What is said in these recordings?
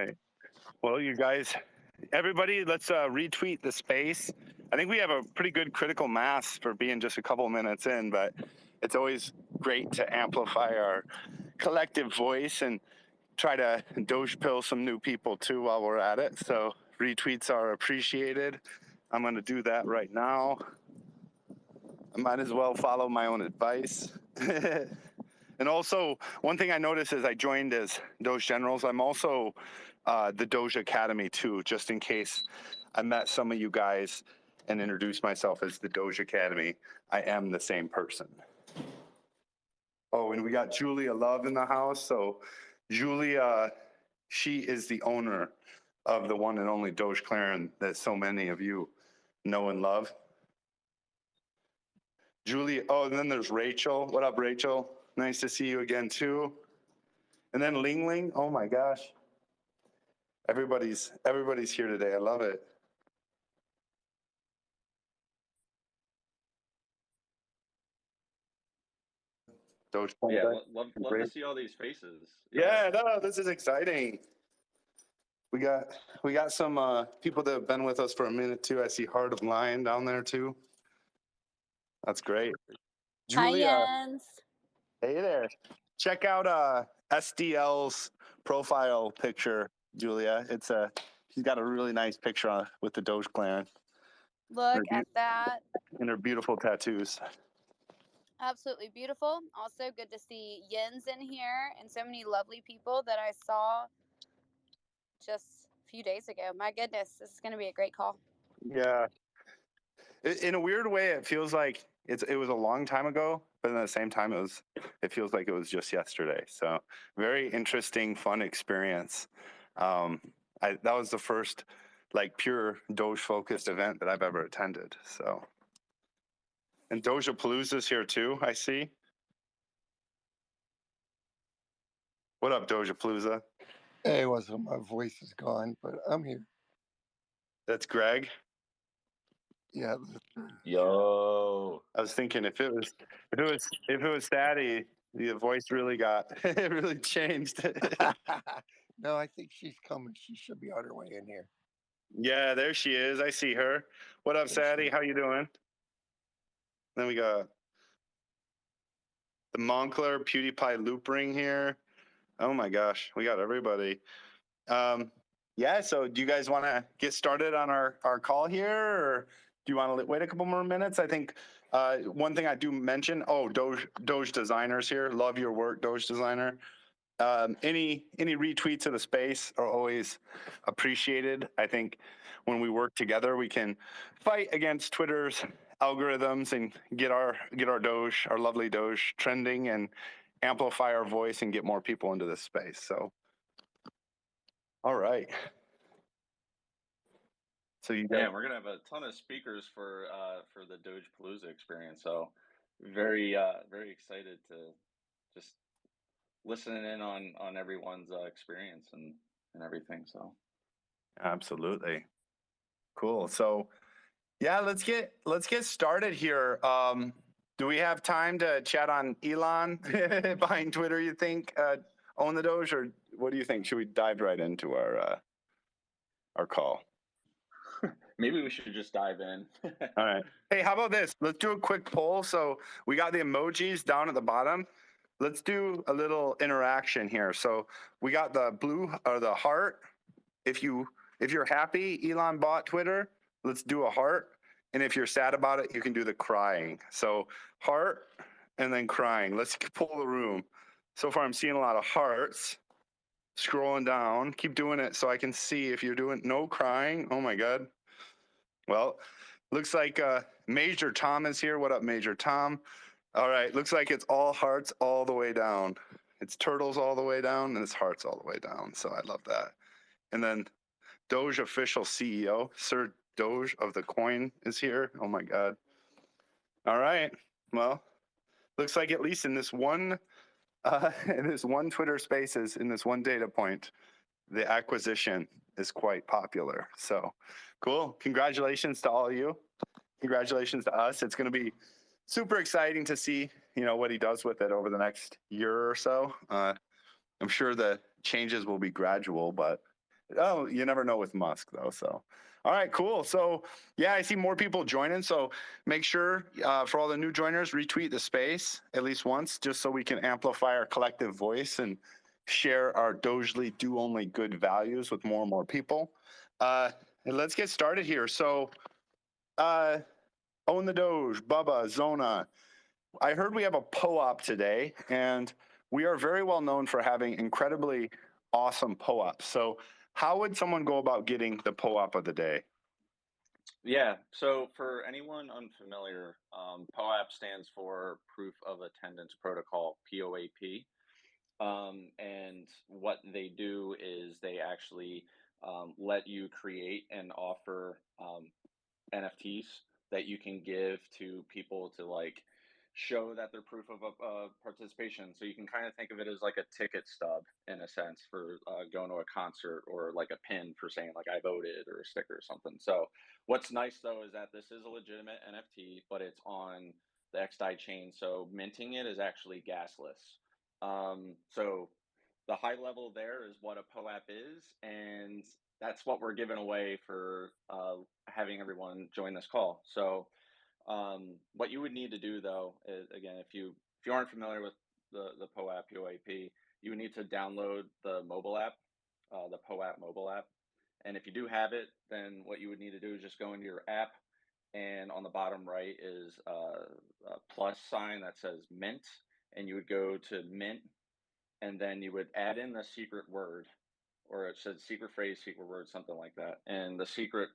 right. Well, you guys, everybody, let's retweet the space. I think we have a pretty good critical mass for being just a couple minutes in, but it's always great to amplify our collective voice and try to Doge pill some new people too while we're at it. So retweets are appreciated. I'm going to do that right now. I might as well follow my own advice. And also, one thing I noticed is I joined as Doge Generals. I'm also the Doge Academy too, just in case I met some of you guys and introduced myself as the Doge Academy. I am the same person. Oh, and we got Julia Love in the house. So Julia, she is the owner of the one and only Doge Clan that so many of you know and love. Julia, oh, and then there's Rachel. What up, Rachel? Nice to see you again too. And then Ling Ling, oh my gosh. Everybody's here today. I love it. Doge Yeah, love to see all these faces. Yeah, no, this is exciting. We got some people that have been with us for a minute too. I see Heart of Lion down there too. That's great. Julia, Hi, Jens. hey there. Check out SDL's profile picture, Julia. She's got a really nice picture with the Doge Clan. Look at that. And her beautiful tattoos. Absolutely beautiful. Also good to see Jens in here and so many lovely people that I saw just a few days ago. My goodness, this is going to be a great call. Yeah. In a weird way, it feels like it was a long time ago, but at the same time, it feels like it was just yesterday. So very interesting, fun experience. That was the first like pure Doge focused event that I've ever attended. So, and Dojapalooza is here too. I see. What up, Dojapalooza? Hey, my voice is gone, but I'm here. That's Greg. Yeah. Yo. I was thinking if it was Daddy, the voice really it really changed. No, I think she's coming. She should be on her way in here. Yeah, there she is. I see her. What up, Sadie? How you doing? Then we got the Moncler PewDiePie loop ring here. Oh my gosh, we got everybody. Yeah, so do you guys want to get started on our call here, or do you want to wait a couple more minutes? I think one thing I do mention, Doge designers here. Love your work, Doge designer. Any retweets of the space are always appreciated. I think when we work together, we can fight against Twitter's algorithms and get our Doge, our lovely Doge, trending and amplify our voice and get more people into this space. So, all right. So we're gonna have a ton of speakers for the Dojapalooza experience. So very excited to just listening in on everyone's experience and everything. So absolutely cool. So yeah, let's get started here. Do we have time to chat on Elon behind Twitter? You think own the Doge, or what do you think? Should we dive right into our call? Maybe we should just dive in. All right. Hey, how about this? Let's do a quick poll. So we got the emojis down at the bottom. Let's do a little interaction here. So we got the blue or the heart. If you're happy Elon bought Twitter, let's do a heart. And if you're sad about it, you can do the crying. So heart and then crying. Let's pull the room. So far, I'm seeing a lot of hearts. Scrolling down. Keep doing it so I can see if you're doing no crying. Oh my God. Well, looks like Major Tom is here. What up, Major Tom? All right. Looks like it's all hearts all the way down. It's turtles all the way down and it's hearts all the way down. So I love that. And then Doge official CEO, Sir Doge of the coin is here. Oh my God. All right. Well, looks like at least in this one Twitter Spaces, in this one data point, the acquisition is quite popular. So cool. Congratulations to all of you. Congratulations to us. It's going to be super exciting to see, what he does with it over the next year or so. I'm sure the changes will be gradual, but Oh, you never know with Musk though. So, all right, cool. So, yeah, I see more people joining. So, make sure for all the new joiners, retweet the space at least once, just so we can amplify our collective voice and share our Dojely do only good values with more and more people. And let's get started here. So, Own the Doge, Bubba, Zona. I heard we have a POAP today, and we are very well known for having incredibly awesome POAPs. So, how would someone go about getting the POAP of the day? Yeah, so for anyone unfamiliar, POAP stands for Proof of Attendance Protocol, POAP. And what they do is they actually let you create and offer NFTs that you can give to people to like show that they're proof of participation. So you can kind of think of it as like a ticket stub in a sense for going to a concert, or like a pin for saying like I voted, or a sticker or something. So what's nice though is that this is a legitimate NFT, but it's on the XDAI chain. So minting it is actually gasless. So the high level there is what a POAP is, and that's what we're giving away for having everyone join this call. So what you would need to do though is, again, if you aren't familiar with the POAP POAP, you would need to download the mobile app, the POAP mobile app. And if you do have it, then what you would need to do is just go into your app, and on the bottom right is a plus sign that says mint, and you would go to mint, and then you would add in the secret word, or it said secret phrase, secret word, something like that. And the secret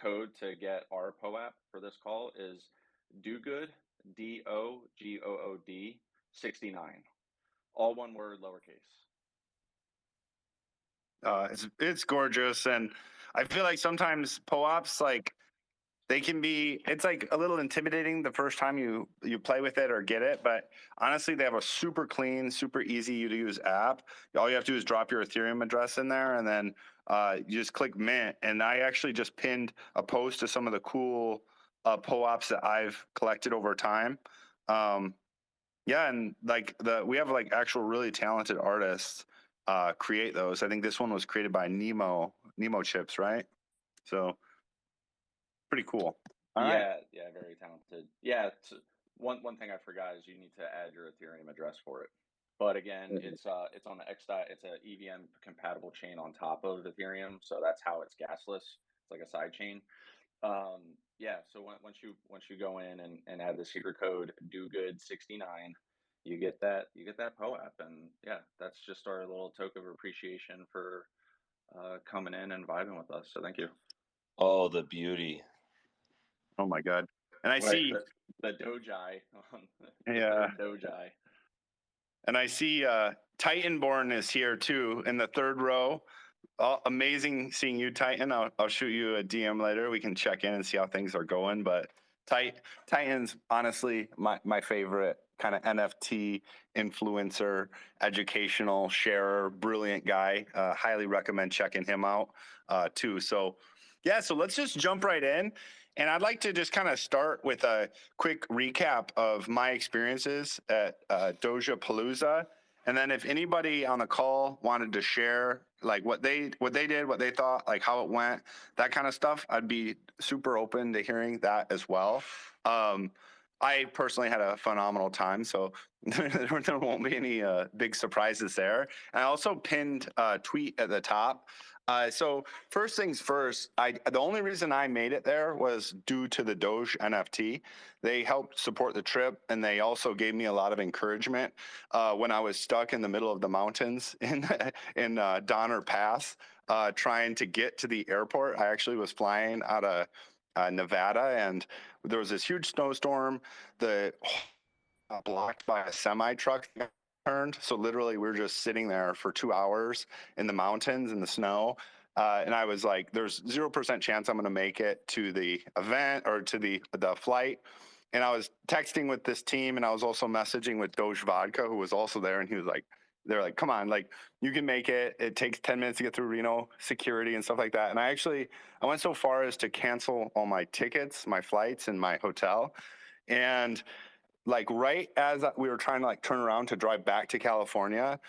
code to get our POAP for this call is DOGOOD, DOGOOD 69. All one word, lowercase. It's gorgeous, and I feel like sometimes POAPs, like, they can be, it's like a little intimidating the first time you play with it or get it, but honestly, they have a super clean, super easy to use app. All you have to do is drop your Ethereum address in there, and then you just click mint. And I actually just pinned a post to some of the cool POAPs that I've collected over time. Yeah, and like we have like actual really talented artists create those. I think this one was created by Nemo Chips, right? So pretty cool. All right. Yeah, very talented. Yeah, one thing I forgot is you need to add your Ethereum address for it. But again, it's on the XDAI. It's a EVM compatible chain on top of Ethereum, so that's how it's gasless. It's like a side chain. Yeah, so once you go in and add the secret code DoGood69, you get that POAP, and yeah, that's just our little token of appreciation for coming in and vibing with us. So thank you. Oh, the beauty. Oh my God. And I see the Doge Eye. Yeah. Doge Eye. And I see Titanborn is here too in the third row. Amazing seeing you, Titan. I'll shoot you a DM later. We can check in and see how things are going. But Titan's honestly my favorite kind of NFT influencer, educational sharer, brilliant guy. Highly recommend checking him out too. So yeah, so let's just jump right in. And I'd like to just kind of start with a quick recap of my experiences at Dojapalooza. And then if anybody on the call wanted to share like what they did, what they thought, like how it went, that kind of stuff, I'd be super open to hearing that as well. I personally had a phenomenal time, so there won't be any big surprises there. And I also pinned a tweet at the top. So first things first, the only reason I made it there was due to the Doge NFT. They helped support the trip, and they also gave me a lot of encouragement when I was stuck in the middle of the mountains in Donner Pass, trying to get to the airport. I actually was flying out of Nevada, and there was this huge snowstorm. The blocked by a semi truck turned. So literally, we were just sitting there for 2 hours in the mountains in the snow. And I was like, there's 0% chance I'm going to make it to the event or to the flight. And I was texting with this team, and I was also messaging with Doge Vodka, who was also there. And he was like, they're like, come on, like, you can make it. It takes 10 minutes to get through Reno security and stuff like that. And I went so far as to cancel all my tickets, my flights, and my hotel. And like right as we were trying to like turn around to drive back to California,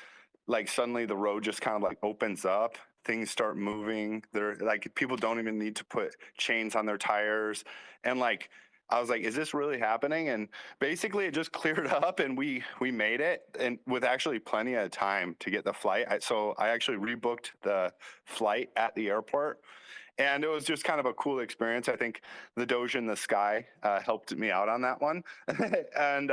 like suddenly the road just kind of like opens up things start moving. They're like, people don't even need to put chains on their tires. And like, I was like, is this really happening? And basically it just cleared up and we made it, and with actually plenty of time to get the flight. So I actually rebooked the flight at the airport. And it was just kind of a cool experience. I think the Doge in the sky helped me out on that one. And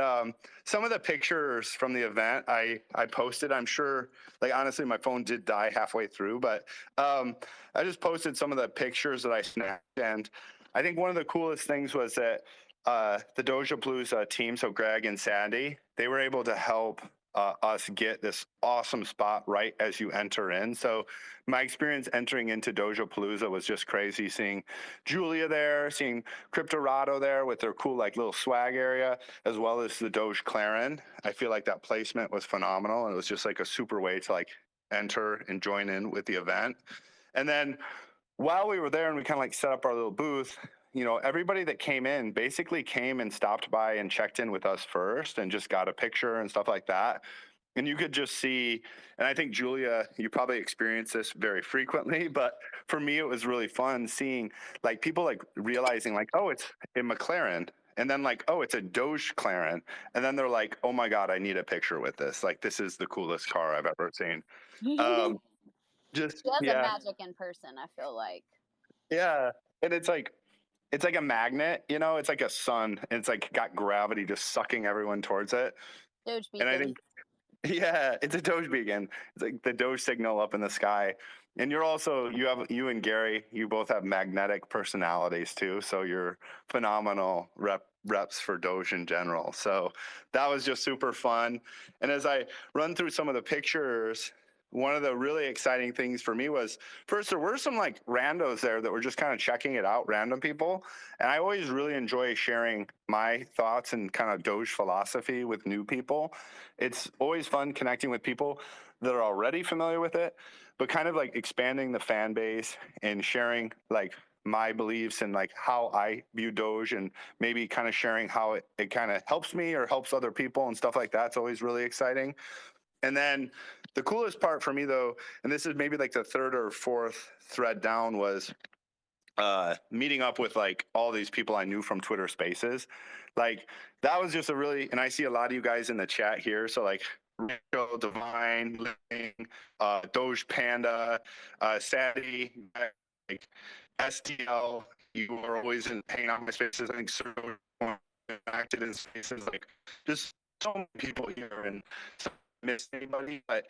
some of the pictures from the event I posted, I'm sure, like honestly, my phone did die halfway through, but I just posted some of the pictures that I snapped. And I think one of the coolest things was that the Dojapalooza team, so Greg and Sandy, they were able to help us get this awesome spot right as you enter in. So my experience entering into Dojapalooza was just crazy, seeing Julia there, seeing Cryptorado there with their cool like little swag area, as well as the Doge Clarin. I feel like that placement was phenomenal, and it was just like a super way to like enter and join in with the event. And then while we were there and we kind of like set up our little booth, you know, everybody that came in basically came and stopped by and checked in with us first and just got a picture and stuff like that. And you could just see, and I think Julia, you probably experience this very frequently, but for me, it was really fun seeing like people like realizing like, oh, it's a McLaren. And then like, oh, it's a Doge Clarin. And then they're like, oh my God, I need a picture with this. Like, this is the coolest car I've ever seen. Um, just, She has a yeah, magic in person, I feel like. yeah. And it's like a magnet, you know, it's like a sun. And it's like got gravity just sucking everyone towards it. Doge And I beacon. think, yeah, it's a Doge beacon. It's like the Doge signal up in the sky. And you're also, you and Gary, you both have magnetic personalities too. So you're phenomenal reps for Doge in general. So that was just super fun. And as I run through some of the pictures, one of the really exciting things for me was, first, there were some like randos there that were just kind of checking it out, random people. And I always really enjoy sharing my thoughts and kind of Doge philosophy with new people. It's always fun connecting with people that are already familiar with it, but kind of like expanding the fan base and sharing like my beliefs and like how I view Doge, and maybe kind of sharing how it kind of helps me or helps other people and stuff like that. It's always really exciting. And then the coolest part for me though, and this is maybe like the third or fourth thread down, was meeting up with like all these people I knew from Twitter Spaces. Like that was just a really, and I see a lot of you guys in the chat here. So like Rachel, Divine, Living, Doge Panda, Sadie, like STL. You are always hanging out in my spaces. I think Sergio acted in spaces, like just so many people here, and miss anybody, but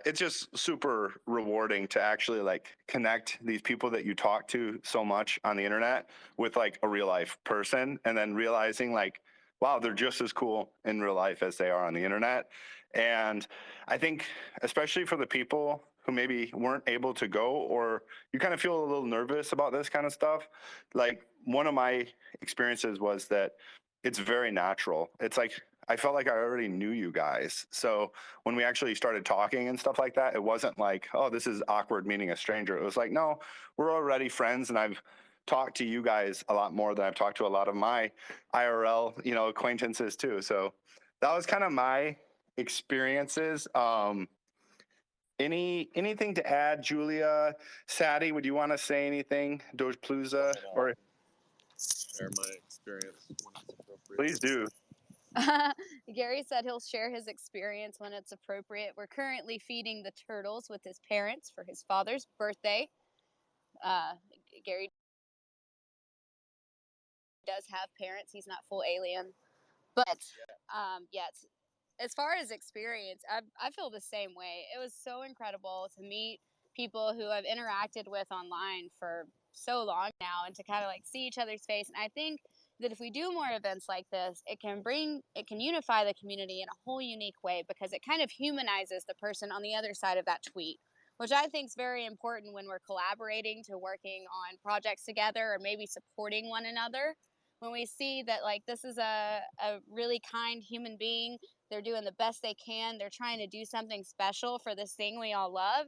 it's just super rewarding to actually like connect these people that you talk to so much on the internet with like a real life person, and then realizing like, wow, they're just as cool in real life as they are on the internet. And I think especially for the people who maybe weren't able to go, or you kind of feel a little nervous about this kind of stuff, like one of my experiences was that it's very natural. It's like I felt like I already knew you guys. So when we actually started talking and stuff like that, it wasn't like, oh, this is awkward meeting a stranger. It was like, no, we're already friends, and I've talked to you guys a lot more than I've talked to a lot of my IRL, you know, acquaintances too. So that was kind of my experiences. Anything to add, Julia, Sadie? Would you want to say anything, Dojapalooza, or share my experience when it's appropriate? please do. Gary said he'll share his experience when it's appropriate. We're currently feeding the turtles with his parents for his father's birthday. Gary does have parents. He's not full alien. But yeah, as far as experience, I feel the same way. It was so incredible to meet people who I've interacted with online for so long now, and to kind of like see each other's face. And I think that if we do more events like this, it can unify the community in a whole unique way, because it kind of humanizes the person on the other side of that tweet, which I think is very important when we're collaborating to working on projects together, or maybe supporting one another. When we see that like this is a really kind human being, they're doing the best they can, they're trying to do something special for this thing we all love,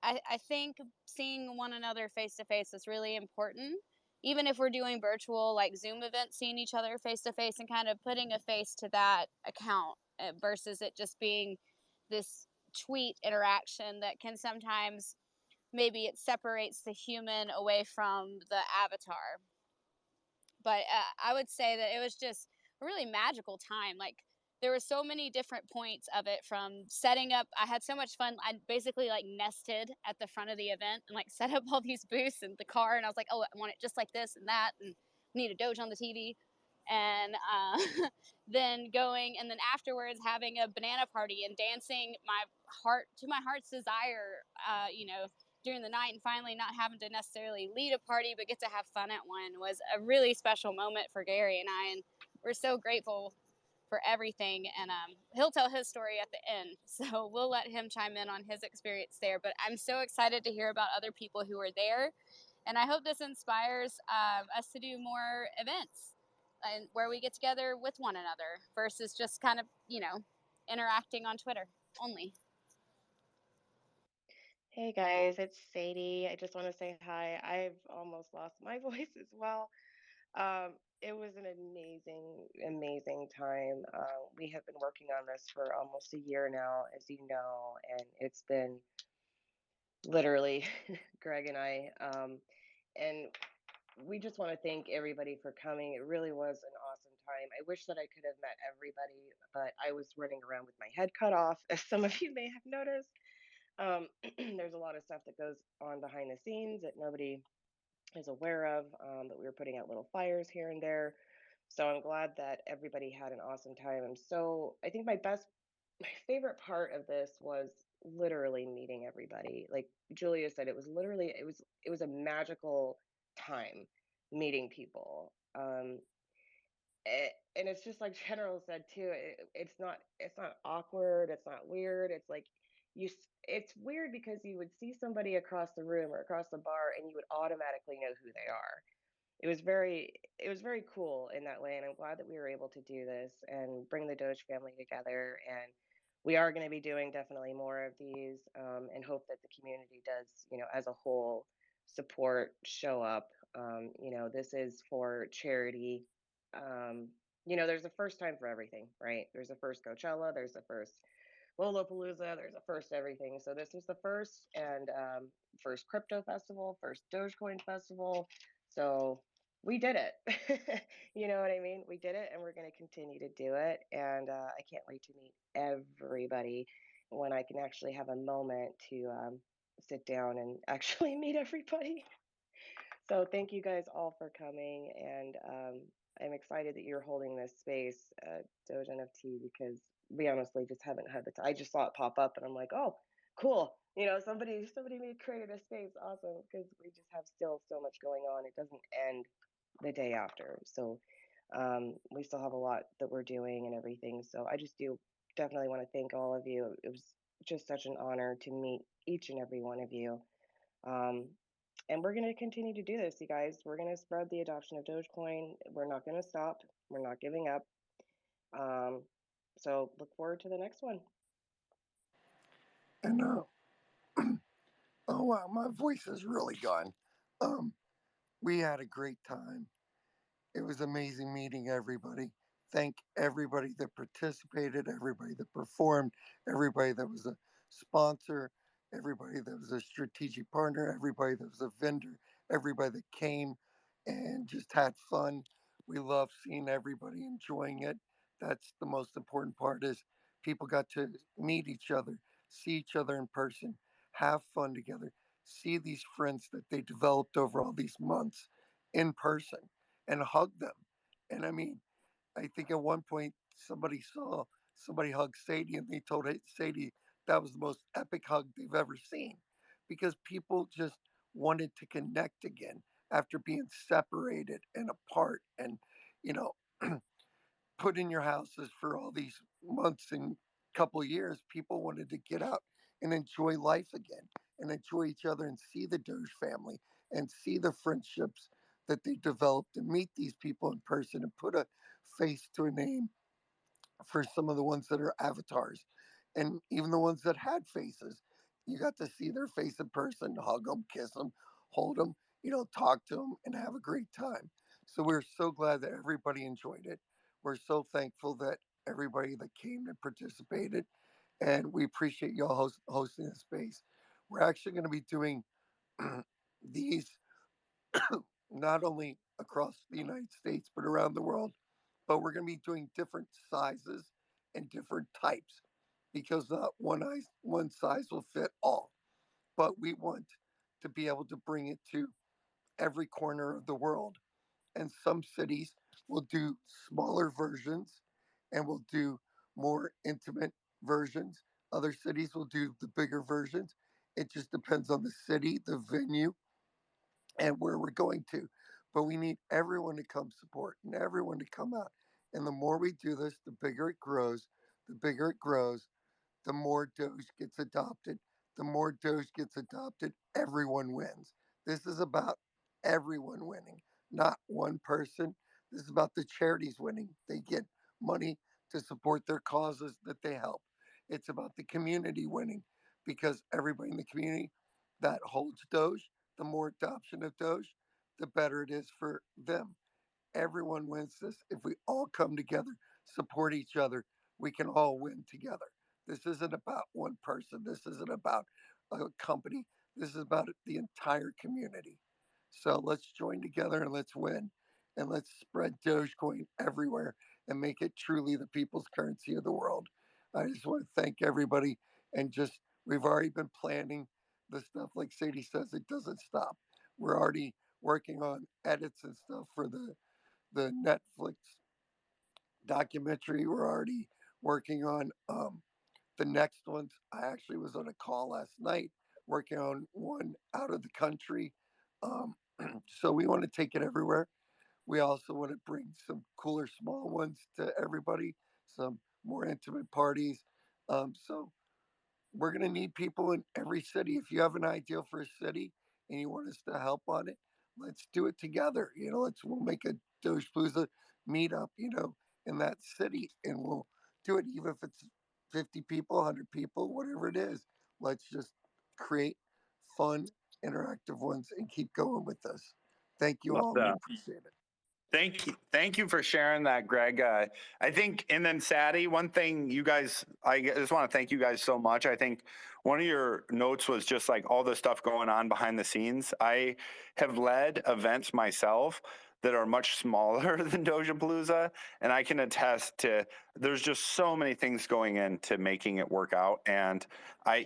I think seeing one another face to face is really important. Even if we're doing virtual like Zoom events, seeing each other face to face and kind of putting a face to that account, versus it just being this tweet interaction that can sometimes maybe it separates the human away from the avatar. But I would say that it was just a really magical time. Like there were so many different points of it, from setting up. I had so much fun. I basically like nested at the front of the event and like set up all these booths in the car. And I was like, oh, I want it just like this and that, and need a Doge on the TV. And then going, and then afterwards having a banana party and dancing my heart to my heart's desire, during the night, and finally not having to necessarily lead a party but get to have fun at one was a really special moment for Gary and I, and we're so grateful for everything. And he'll tell his story at the end, so we'll let him chime in on his experience there. But I'm so excited to hear about other people who were there, and I hope this inspires us to do more events and where we get together with one another versus just kind of interacting on Twitter only. Hey guys, it's Sadie. I just want to say hi. I've almost lost my voice as well. It was an amazing time. We have been working on this for almost a year now, as you know, and it's been literally Greg and I. And we just want to thank everybody for coming. It really was an awesome time. I wish that I could have met everybody, but I was running around with my head cut off, as some of you may have noticed. There's a lot of stuff that goes on behind the scenes that nobody is aware of, that we were putting out little fires here and there. So I'm glad that everybody had an awesome time. I think my favorite part of this was literally meeting everybody. Like Julia said, it was a magical time meeting people. And it's just like General said too. It's not awkward. It's not weird. It's like it's weird because you would see somebody across the room or across the bar, and you would automatically know who they are. It was very cool in that way, and I'm glad that we were able to do this and bring the Doge family together. And we are going to be doing definitely more of these, and hope that the community does, as a whole, support, show up. This is for charity. There's a first time for everything, right? There's a first Coachella, there's a first Lollapalooza, there's a first everything. So this was the first, and first crypto festival, first Dogecoin festival. So we did it. You know what I mean? We did it, and we're going to continue to do it. And I can't wait to meet everybody when I can actually have a moment to sit down and actually meet everybody. So thank you guys all for coming, and I'm excited that you're holding this space, Doge NFT, because we honestly just haven't had the time. I just saw it pop up, and I'm like, oh, cool. Somebody may created a space, awesome, because we just have still so much going on. It doesn't end the day after, so we still have a lot that we're doing and everything. So I just do definitely want to thank all of you. It was just such an honor to meet each and every one of you. Um, and we're going to continue to do this, you guys. We're going to spread the adoption of Dogecoin. We're not going to stop. We're not giving up. So look forward to the next one. And oh wow, my voice is really gone. We had a great time. It was amazing meeting everybody. Thank everybody that participated, everybody that performed, everybody that was a sponsor, everybody that was a strategic partner, everybody that was a vendor, everybody that came and just had fun. We love seeing everybody enjoying it. That's the most important part, is people got to meet each other, see each other in person, have fun together, see these friends that they developed over all these months in person, and hug them. And I mean, I think at one point somebody saw somebody hug Sadie, and they told Sadie that was the most epic hug they've ever seen, because people just wanted to connect again after being separated and apart, and you know put in your houses for all these months and couple years. People wanted to get out and enjoy life again, and enjoy each other, and see the Doge family, and see the friendships that they developed, and meet these people in person, and put a face to a name for some of the ones that are avatars, and even the ones that had faces. You got to see their face in person, hug them, kiss them, hold them, talk to them, and have a great time. So we're so glad that everybody enjoyed it. We're so thankful that everybody that came and participated, and we appreciate y'all hosting this space. We're actually going to be doing these not only across the United States but around the world, but we're going to be doing different sizes and different types because not one size will fit all. But we want to be able to bring it to every corner of the world. And some cities will do smaller versions and will do more intimate versions. Other cities will do the bigger versions. It just depends on the city, the venue, and where we're going to. But we need everyone to come support and everyone to come out. And the more we do this, the bigger it grows. The bigger it grows, the more Doge gets adopted. The more Doge gets adopted, everyone wins. This is about everyone winning, not one person. This is about the charities winning. They get money to support their causes that they help. It's about the community winning because everybody in the community that holds Doge, the more adoption of Doge, the better it is for them. Everyone wins this. If we all come together, support each other, we can all win together. This isn't about one person. This isn't about a company. This is about the entire community. So let's join together and let's win. And let's spread Dogecoin everywhere and make it truly the people's currency of the world. I just want to thank everybody. And just, we've already been planning the stuff. Like Sadie says, it doesn't stop. We're already working on edits and stuff for the Netflix documentary. We're already working on the next ones. I actually was on a call last night working on one out of the country. Um, so we want to take it everywhere. We also want to bring some cooler small ones to everybody, some more intimate parties. So we're going to need people in every city. If you have an idea for a city and you want us to help on it, let's do it together. We'll make a Dojapalooza meetup, in that city, and we'll do it even if it's 50 people, 100 people, whatever it is. Let's just create fun, interactive ones and keep going with this. Thank you Love all. We that. appreciate it. Thank you for sharing that, Greg. I think, and then Sadie, one thing you guys, I just want to thank you guys so much. I think one of your notes was just like all the stuff going on behind the scenes. I have led events myself that are much smaller than Dojapalooza, and I can attest to there's just so many things going into making it work out, and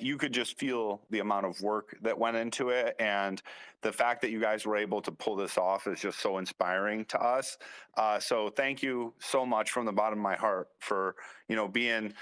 you could just feel the amount of work that went into it, and the fact that you guys were able to pull this off is just so inspiring to us. So thank you so much from the bottom of my heart for being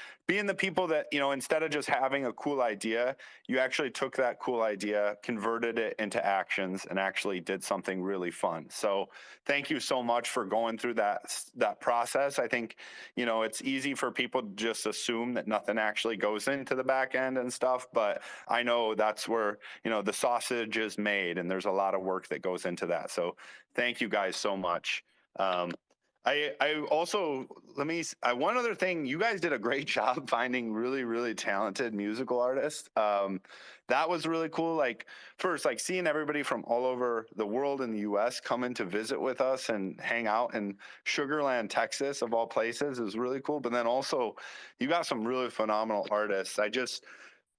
the people that instead of just having a cool idea, you actually took that cool idea, converted it into actions, and actually did something really fun. So thank you so much for going through that process. I think it's easy for people to just assume that nothing actually goes into the back end and stuff, but I know that's where the sausage is made, and there's a lot of work that goes into that. So thank you guys so much. I also, one other thing, you guys did a great job finding really, really talented musical artists. That was really cool. Like first, like seeing everybody from all over the world in the US come in to visit with us and hang out in Sugarland, Texas, of all places, is really cool. But then also you got some really phenomenal artists.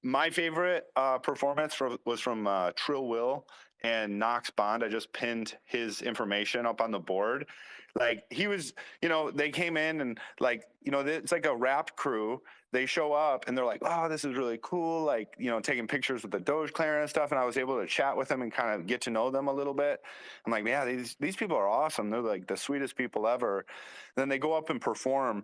My favorite performance was from Trill Will and Knox Bond. I just pinned his information up on the board. Like he was, they came in and it's like a rap crew. They show up and they're like, oh, this is really cool. Like, taking pictures with the Doge Clan and stuff. And I was able to chat with them and kind of get to know them a little bit. I'm like, yeah, these people are awesome. They're like the sweetest people ever. Then they go up and perform.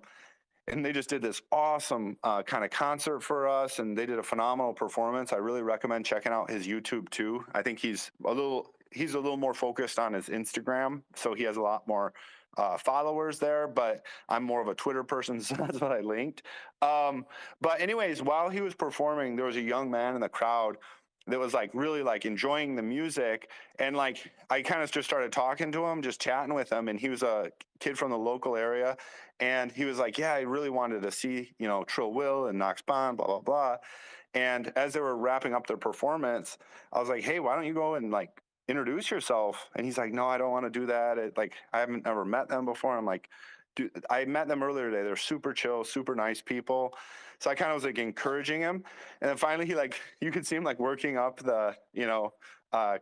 And they just did this awesome kind of concert for us, and they did a phenomenal performance. I really recommend checking out his YouTube too. I think he's a little more focused on his Instagram, so he has a lot more followers there. But I'm more of a Twitter person, so that's what I linked. But anyways, while he was performing, there was a young man in the crowd that was like really like enjoying the music, and like I kind of just started talking to him, just chatting with him, and he was a kid from the local area, and he was like, yeah, I really wanted to see Trill Will and Knox Bond, blah blah blah. And as they were wrapping up their performance, I was like, hey, why don't you go and like introduce yourself? And he's like, no, I don't want to do that. I haven't ever met them before. I'm like, dude, I met them earlier today. They're super chill, super nice people. So I kind of was like encouraging him. And then finally he like, you could see him like working up the,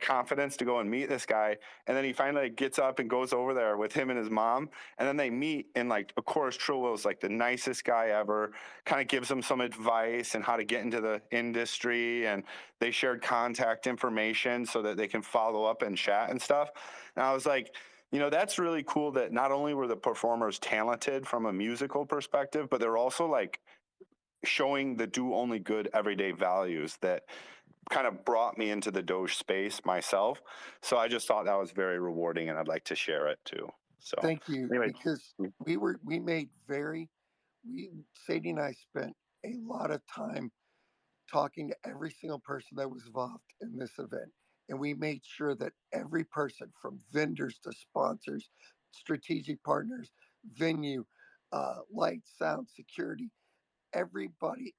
confidence to go and meet this guy. And then he finally like, gets up and goes over there with him and his mom. And then they meet, and like, of course, Trillwell's like the nicest guy ever, kind of gives him some advice and how to get into the industry. And they shared contact information so that they can follow up and chat and stuff. And I was like, that's really cool that not only were the performers talented from a musical perspective, but they're also like showing the do only good everyday values that kind of brought me into the Doge space myself. So I just thought that was very rewarding, and I'd like to share it too. So Thank you, anyway, because we made Sadie and I spent a lot of time talking to every single person that was involved in this event. And we made sure that every person, from vendors to sponsors, strategic partners, venue, light, sound, security, everybody,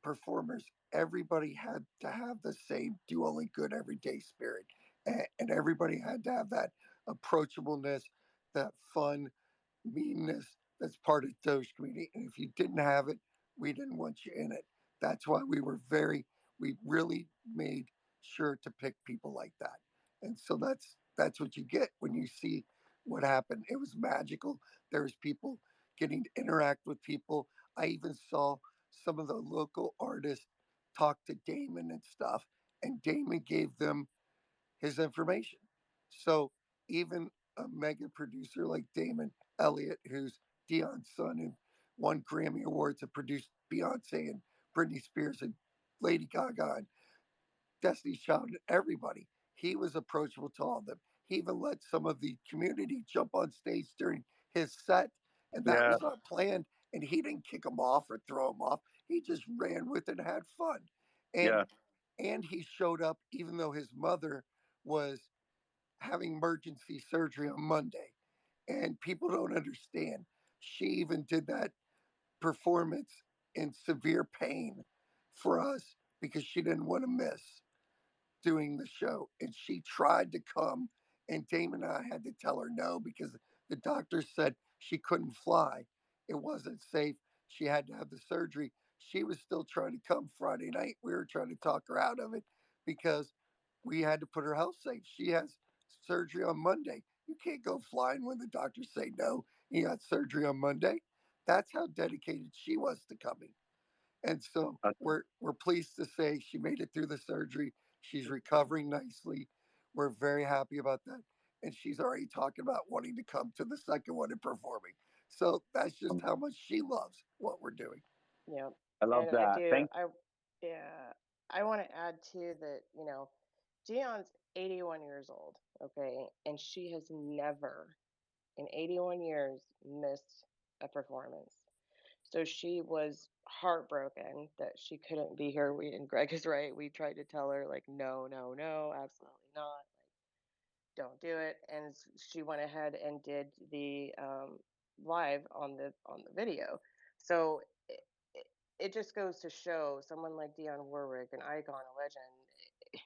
performers, everybody had to have the same do only good everyday spirit. And everybody had to have that approachableness, that fun, meanness that's part of Doge community. And if you didn't have it, we didn't want you in it. That's why we really made sure to pick people like that. And so that's what you get when you see what happened. It was magical. There's people getting to interact with people. I even saw some of the local artists talk to Damon and stuff, and Damon gave them his information. So even a mega producer like Damon Elliott, who's Dion's son and won Grammy Awards and produced Beyonce and Britney Spears and Lady Gaga and Destiny's Child and everybody, he was approachable to all of them. He even let some of the community jump on stage during his set, and that yeah, was not planned. And he didn't kick them off or throw them off. He just ran with it and had fun. And yeah, he showed up even though his mother was having emergency surgery on Monday. And people don't understand. She even did that performance in severe pain for us because she didn't want to miss doing the show. And she tried to come, and Damon and I had to tell her no because the doctor said she couldn't fly. It wasn't safe. She had to have the surgery. She was still trying to come Friday night. We were trying to talk her out of it because we had to put her health safe. She has surgery on Monday. You can't go flying when the doctors say no. You got surgery on Monday. That's how dedicated she was to coming. And so we're pleased to say she made it through the surgery. She's recovering nicely. We're very happy about that. And she's already talking about wanting to come to the second one and performing. So that's just how much she loves what we're doing. Yeah. I love And I that. do. Thank Yeah. I want to add too that, Gion's 81 years old, okay? And she has never in 81 years missed a performance. So she was heartbroken that she couldn't be here. And Greg is right. We tried to tell her, like, no, no, no, absolutely not. Don't do it. And she went ahead and did the live on the video. So it just goes to show someone like Dionne Warwick, an icon, a legend,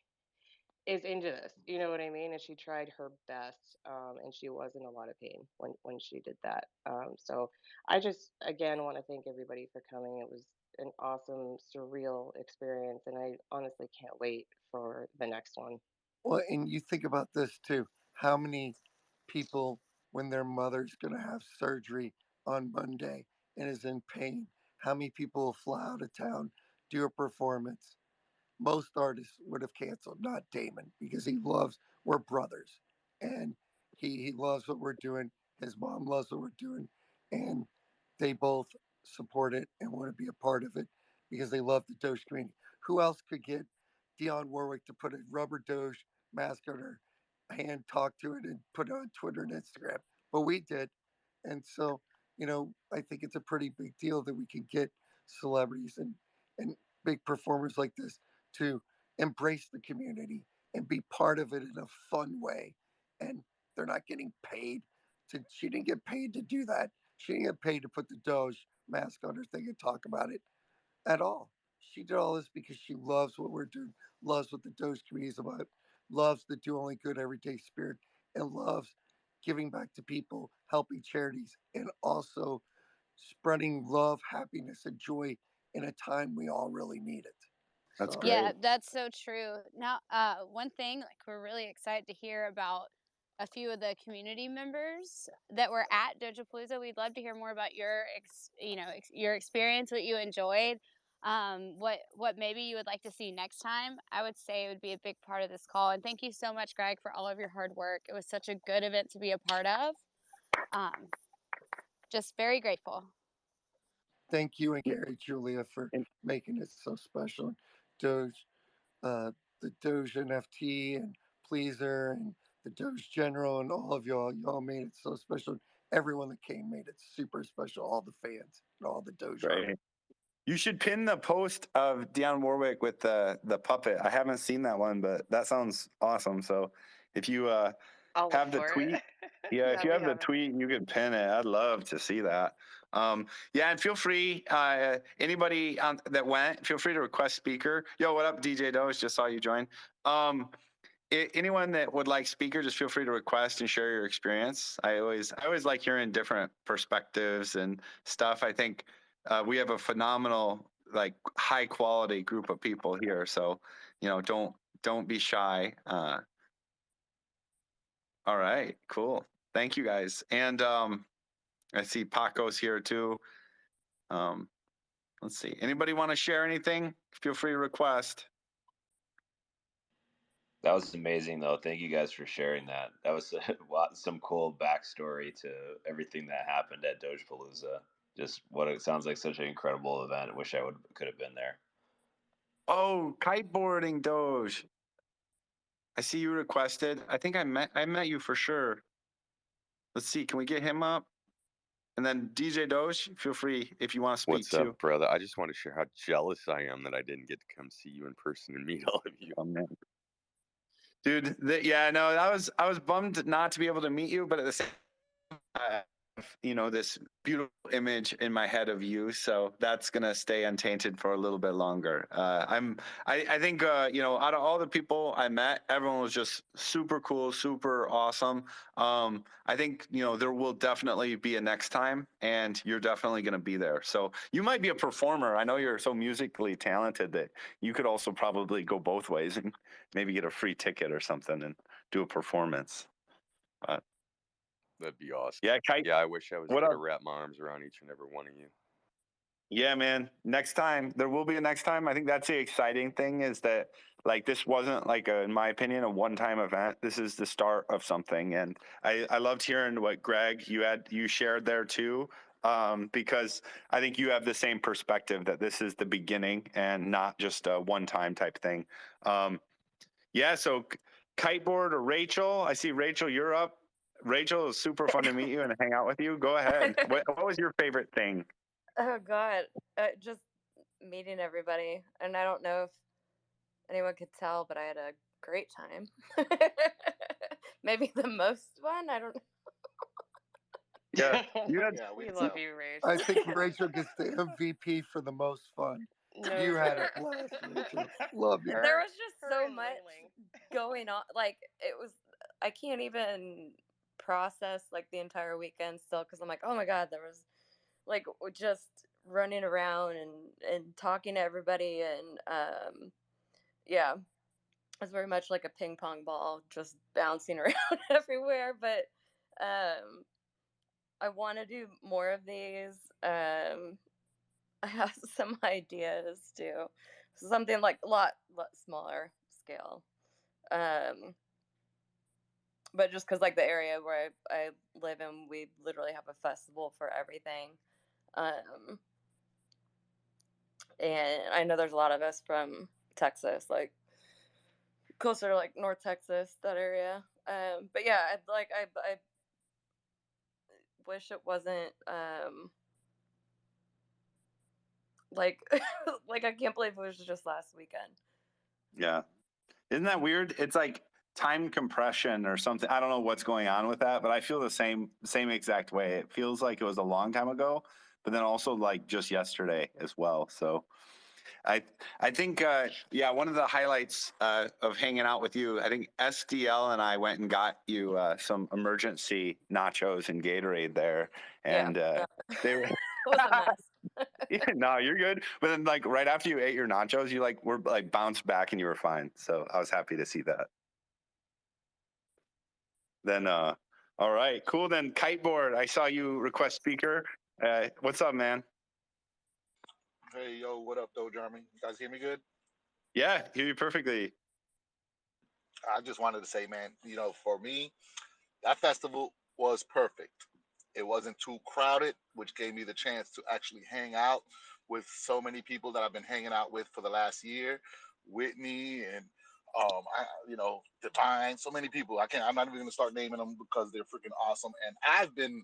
is into this. You know what I mean? And she tried her best, and she was in a lot of pain when she did that. So I just again want to thank everybody for coming. It was an awesome, surreal experience, and I honestly can't wait for the next one. Well, and you think about this too. How many people, when their mother's going to have surgery on Monday and is in pain, how many people will fly out of town, do a performance? Most artists would have canceled, not Damon, because we're brothers. And he loves what we're doing. His mom loves what we're doing. And they both support it and want to be a part of it because they love the Doge community. Who else could get Dionne Warwick to put a rubber Doge mask on her hand, talk to it, and put it on Twitter and Instagram? But we did. And so, I think it's a pretty big deal that we can get celebrities and big performers like this to embrace the community and be part of it in a fun way. And they're not getting paid she didn't get paid to do that. She didn't get paid to put the Doge mask on her thing and talk about it at all. She did all this because she loves what we're doing, loves what the Doge community is about, loves the do only good everyday spirit, and loves giving back to people, helping charities, and also spreading love, happiness, and joy in a time we all really need it. That's So, great. Yeah, that's so true. Now, one thing, like, we're really excited to hear about a few of the community members that were at Dojapalooza. We'd love to hear more about your, your experience, what you enjoyed, what maybe you would like to see next time. I would say it would be a big part of this call. And thank you so much, Greg, for all of your hard work. It was such a good event to be a part of. Just very grateful. thank you and Gary, Julia, for making it so special. Doge, the Doge NFT and Pleaser and the Doge General and all of y'all made it so special. Everyone that came made it super special. All the fans and all the Doge art. Great. You should pin the post of Dionne Warwick with the puppet. I haven't seen that one, but that sounds awesome. So if you I'll have look the for tweet, it. yeah, if you we have the haven't. tweet, you could pin it. I'd love to see that. Yeah, and feel free, anybody that went, feel free to request speaker. Yo, what up, DJ Doge? Just saw you join. Anyone that would like speaker, just feel free to request and share your experience. I always like hearing different perspectives and stuff. I think we have a phenomenal, like, high quality group of people here. So, don't be shy. All right, cool. Thank you guys. And I see Paco's here too. Let's see. Anybody want to share anything? Feel free to request. That was amazing, though. Thank you guys for sharing that. That was some cool backstory to everything that happened at Dojapalooza. Just what it sounds like, such an incredible event. I wish I could have been there. Oh, kiteboarding Doge. I see you requested. I think I met you for sure. Let's see. Can we get him up? And then DJ Doge, feel free if you want to speak What's too. up, brother? I just want to share how jealous I am that I didn't get to come see you in person and meet all of you. Oh, man. Dude, yeah, no, I was bummed not to be able to meet you, but at the same time, this beautiful image in my head of you, so that's gonna stay untainted for a little bit longer. I think out of all the people I met, everyone was just super cool, super awesome. I think there will definitely be a next time, and you're definitely gonna be there. So you might be a performer. I know you're so musically talented that you could also probably go both ways and maybe get a free ticket or something and do a performance. That'd be awesome. Yeah, Kite. Yeah, I wish I was What there up? to wrap my arms around each and every one of you. Yeah, man. Next time, there will be a next time. I think that's the exciting thing, is that, like, this wasn't like in my opinion, a one-time event. This is the start of something, and I loved hearing what Greg you shared there too, because I think you have the same perspective that this is the beginning and not just a one-time type thing. Yeah. So kiteboard or Rachel, I see Rachel, you're up. Rachel, it's super fun to meet you and hang out with you. Go ahead. What was your favorite thing? Oh God, just meeting everybody, and I don't know if anyone could tell, but I had a great time. Maybe the most fun. I don't know. Yeah, you had. Yeah, We we love know. you, Rach. I think Rachel gets the MVP for the most fun. No, You had a blast, Rachel. Love you. There was just her so and much Layling. going on. Like it was, I can't even process like the entire weekend still because I'm like, oh my God, there was like just running around and talking to everybody and yeah, it was very much like a ping pong ball just bouncing around everywhere. But I want to do more of these. I have some ideas too, something like a lot smaller scale. But just because like the area where I live in, we literally have a festival for everything. And I know there's a lot of us from Texas, like closer to like North Texas, that area. But yeah, I wish it wasn't like like I can't believe it was just last weekend. Yeah, isn't that weird? It's like time compression or something. I don't know what's going on with that, but I feel the same exact way. It feels like it was a long time ago, but then also like just yesterday as well. So I think yeah, one of the highlights of hanging out with you, I think SDL and I went and got you some emergency nachos and Gatorade there, and Yeah. they were. It was a mess. Yeah, no, you're good. But then, like, right after you ate your nachos, you like were like bounced back and you were fine. So I was happy to see that. Then, all right, cool. Then kiteboard, I saw you request speaker. What's up, man? Hey, yo, what up, Doge Army? You guys hear me good? Yeah, hear you perfectly. I just wanted to say, man, for me, that festival was perfect. It wasn't too crowded, which gave me the chance to actually hang out with so many people that I've been hanging out with for the last year. Whitney and Divine, so many people. I'm not even gonna start naming them because they're freaking awesome. And I've been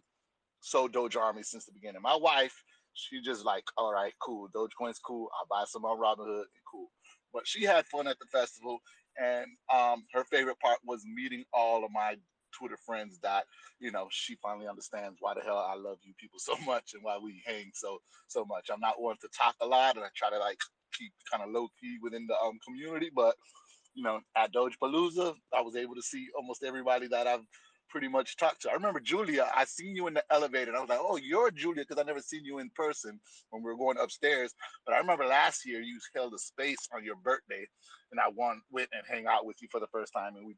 so Doge Army since the beginning. My wife, she just like, all right, cool. Dogecoin's cool. I'll buy some on Robinhood and cool. But she had fun at the festival, and her favorite part was meeting all of my Twitter friends that she finally understands why the hell I love you people so much and why we hang so much. I'm not one to talk a lot, and I try to like keep kind of low key within the community, but at Dojapalooza, I was able to see almost everybody that I've pretty much talked to. I remember Julia, I seen you in the elevator, and I was like, oh, you're Julia, because I never seen you in person when we were going upstairs. But I remember last year you held a space on your birthday, and I went and hang out with you for the first time, and we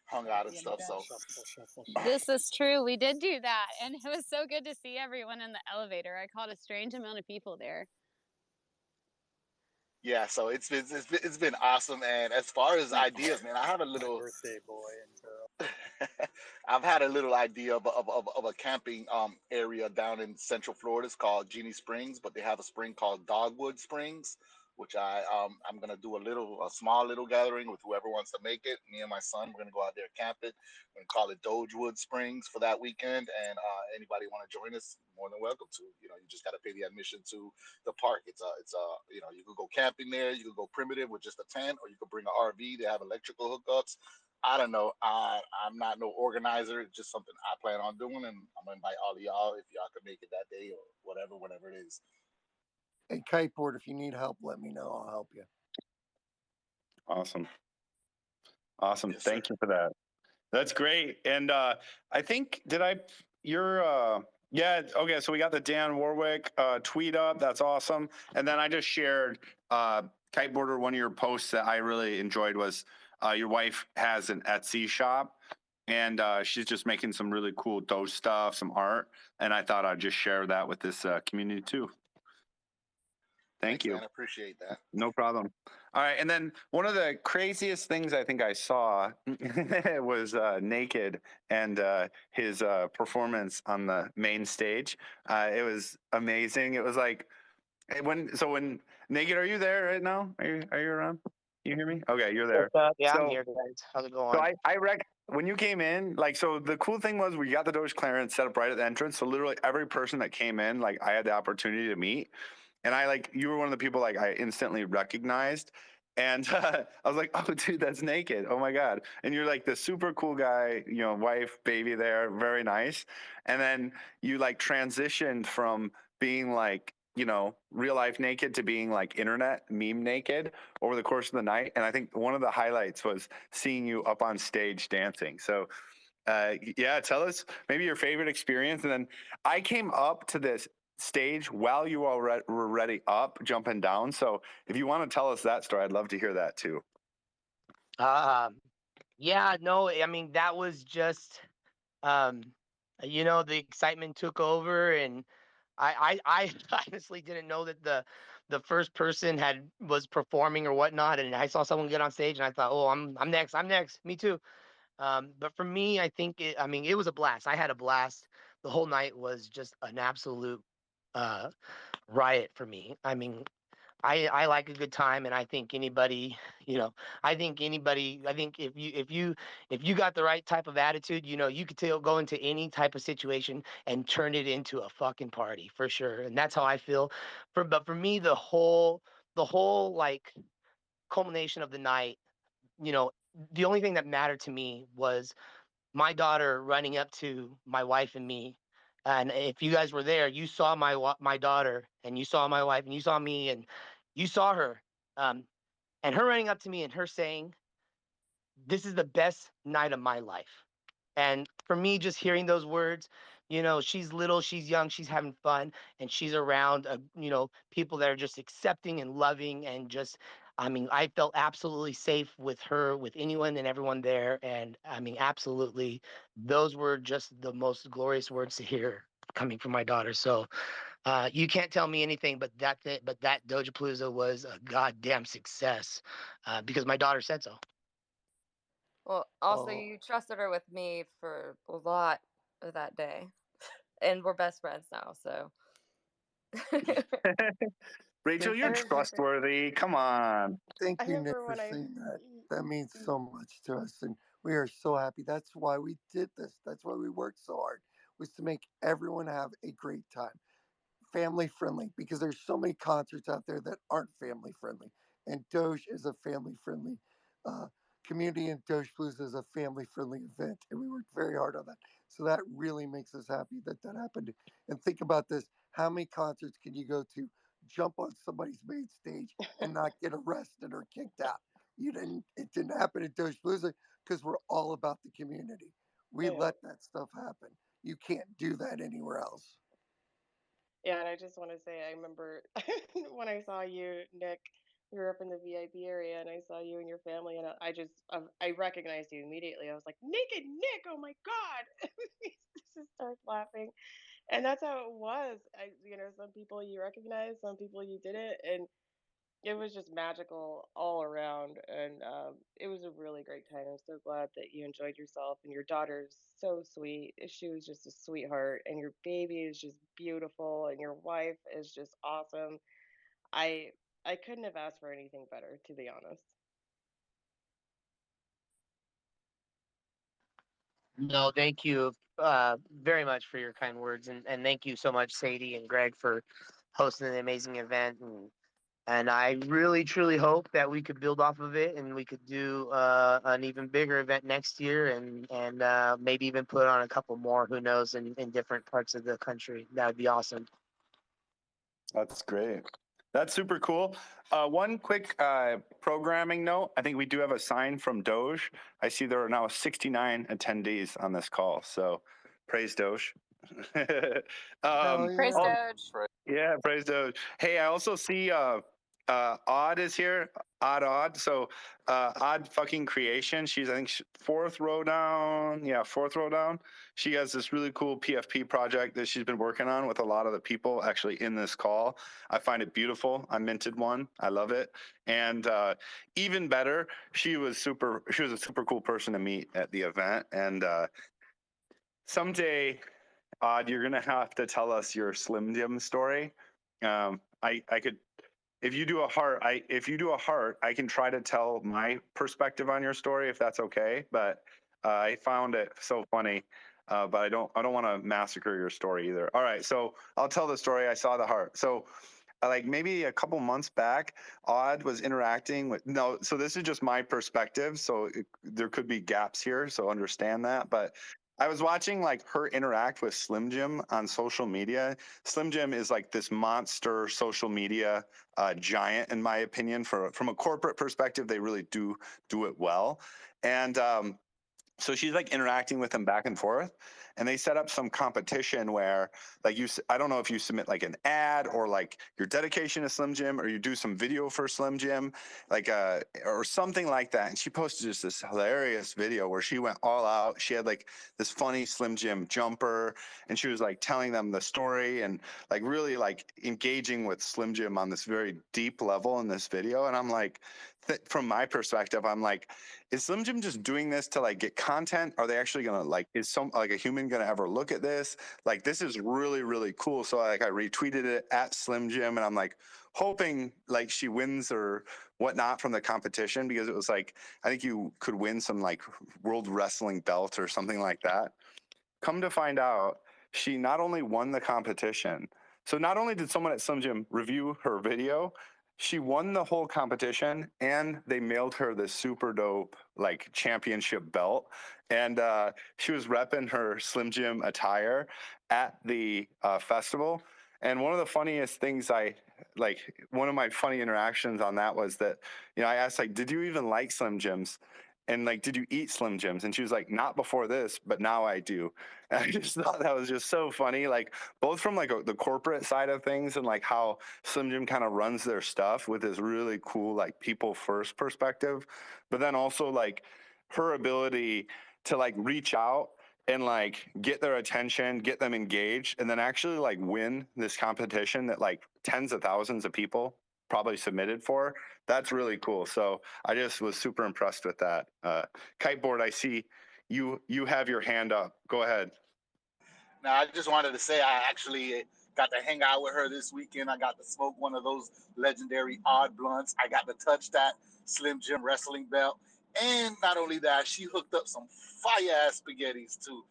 hung out and stuff. So This is true. We did do that, and it was so good to see everyone in the elevator. I caught a strange amount of people there. yeah, so it's been awesome. And as far as ideas, man, I have a little birthday boy and girl. I've had a little idea of a camping area down in Central Florida. It's called Genie Springs, but they have a spring called Dogwood Springs, which I'm gonna do a small little gathering with whoever wants to make it. Me and my son, we're gonna go out there camp it and call it Dogewood Springs for that weekend. And anybody want to join us, more than welcome to. You just got to pay the admission to the park. You could go camping there. You could go primitive with just a tent, or you could bring an RV. They have electrical hookups. I don't know. I'm not no organizer. It's just something I plan on doing, and I'm gonna invite all of y'all if y'all can make it that day or whatever, whenever it is. Hey, kiteboard, if you need help, let me know. I'll help you. Awesome. Yes, Thank sir. you for that. That's great. And I think yeah, okay, so we got the Dan Warwick tweet up. That's awesome. And then I just shared kiteboarder, one of your posts that I really enjoyed was your wife has an Etsy shop, and she's just making some really cool Doge stuff, some art, and I thought I'd just share that with this community too. Thank Thanks, you. man. I appreciate that. No problem. All right, and then one of the craziest things I think I saw was Naked and his performance on the main stage. It was amazing. It was like when Naked, are you there right now? Are you around? You hear me? Okay, you're there. What's up? Yeah, I'm So here, guys. How's it so going? when you came in, like, so the cool thing was we got the Doge clearance set up right at the entrance. So literally every person that came in, like, I had the opportunity to meet. And you were one of the people like I instantly recognized. And I was like, oh, dude, that's Naked. Oh my God. And you're like the super cool guy, wife, baby there, very nice. And then you like transitioned from being like, real life Naked to being like internet meme Naked over the course of the night. And I think one of the highlights was seeing you up on stage dancing. So yeah, tell us maybe your favorite experience. And then I came up to this stage while you all were already up, jumping down. So if you want to tell us that story, I'd love to hear that too. Yeah, no, I mean that was just um the excitement took over, and I honestly didn't know that the first person was performing or whatnot, and I saw someone get on stage and I thought, oh, I'm next, me too. But for me, I think it was a blast. I had a blast. The whole night was just an absolute uh riot for me. I mean, I like a good time, and I think anybody, I think if you got the right type of attitude, you could go into any type of situation and turn it into a fucking party for sure. And that's how I feel. But for me, the whole like culmination of the night, you know, the only thing that mattered to me was my daughter running up to my wife and me. And if you guys were there, you saw my daughter, and you saw my wife, and you saw me, and you saw her, um, and her running up to me and her saying, "This is the best night of my life." And for me, just hearing those words you know, she's little, she's young, she's having fun, and she's around, you know, people that are just accepting and loving and just, I mean, I felt absolutely safe with her, with anyone and everyone there. And I mean, absolutely, those were just the most glorious words to hear coming from my daughter. So you can't tell me anything, but that Dojapalooza was a goddamn success because my daughter said so. Well, also Oh, you trusted her with me for a lot of that day, and we're best friends now. So Rachel, thank I you're you. remember. trustworthy. Come on. Thank I you, Nick, remember for when saying that. That means so much to us, and we are so happy. That's why we did this. That's why we worked so hard, was to make everyone have a great time. Family friendly, because there's so many concerts out there that aren't family friendly, and Doge is a family friendly uh, community, and Doge Blues is a family friendly event, and we worked very hard on that. So that really makes us happy that that happened. And think about this: how many concerts can you go to, jump on somebody's main stage, and not get arrested or kicked out? You didn't. It didn't happen at Doge Blues because we're all about the community. We Yeah. let that stuff happen. You can't do that anywhere else. Yeah, and I just want to say, I remember when I saw you, Nick, we were up in the VIP area, and I saw you and your family, and I recognized you immediately. I was like, Naked Nick, oh my God! Just started laughing, and that's how it was. Some people you recognize, some people you didn't, and it was just magical all around. And it was a really great time. I'm so glad that you enjoyed yourself, and your daughter's so sweet. She was just a sweetheart, and your baby is just beautiful, and your wife is just awesome. I I couldn't have asked for anything better, to be honest. No, thank you very much for your kind words, and thank you so much, Sadie and Greg, for hosting the amazing event. And I really, truly hope that we could build off of it and we could do an even bigger event next year and maybe even put on a couple more, who knows, in different parts of the country. That would be awesome. That's great. That's super cool. One quick programming note. I think we do have a sign from Doge. I see there are now 69 attendees on this call. So praise Doge. Hell Praise yeah. oh, Doge. yeah, praise Doge. Hey, I also see Odd is here. Odd. So Odd fucking creation. She's, I think, fourth row down. Yeah, fourth row down. She has this really cool PFP project that she's been working on with a lot of the people actually in this call. I find it beautiful. I minted one. I love it. And even better, she was a super cool person to meet at the event. And someday, Odd, you're gonna have to tell us your Slim Jim story. I could, if you do a heart, I can try to tell my perspective on your story if that's okay. But I found it so funny. But I don't want to massacre your story either. All right, so I'll tell the story. I saw the heart. So like maybe a couple months back, Odd was interacting with, no, so this is just my perspective. So there could be gaps here. So understand that. But I was watching like her interact with Slim Jim on social media. Slim Jim is like this monster social media giant, in my opinion. From a corporate perspective, they really do it well. And so she's like interacting with them back and forth, and they set up some competition where like I don't know if you submit like an ad or like your dedication to Slim Jim, or you do some video for Slim Jim, like or something like that. And she posted just this hilarious video where she went all out. She had like this funny Slim Jim jumper, and she was like telling them the story and like really like engaging with Slim Jim on this very deep level in this video. And I'm like, from my perspective, I'm like, is Slim Jim just doing this to like get content? Are they actually gonna like, is some like a human gonna ever look at this? Like, this is really, really cool. So like I retweeted it at Slim Jim, and I'm like hoping like she wins or whatnot from the competition, because it was like, I think you could win some like world wrestling belt or something like that. Come to find out, she not only won the competition, so not only did someone at Slim Jim review her video, she won the whole competition, and they mailed her this super dope like championship belt. And she was repping her Slim Jim attire at the festival. And one of the funniest things one of my funny interactions on that was that, I asked like, did you even like Slim Jims? and like, did you eat Slim Jims? And she was like, not before this, but now I do. And I just thought that was just so funny, like both from like the corporate side of things and like how Slim Jim kind of runs their stuff with this really cool, like people first perspective, but then also like her ability to like reach out and like get their attention, get them engaged, and then actually like win this competition that like tens of thousands of people probably submitted for. That's really cool. So I just was super impressed with that. Kiteboard, I see you have your hand up. Go ahead. Now, I just wanted to say I actually got to hang out with her this weekend. I got to smoke one of those legendary odd blunts. I got to touch that Slim Jim wrestling belt. And not only that, she hooked up some fire ass spaghettis to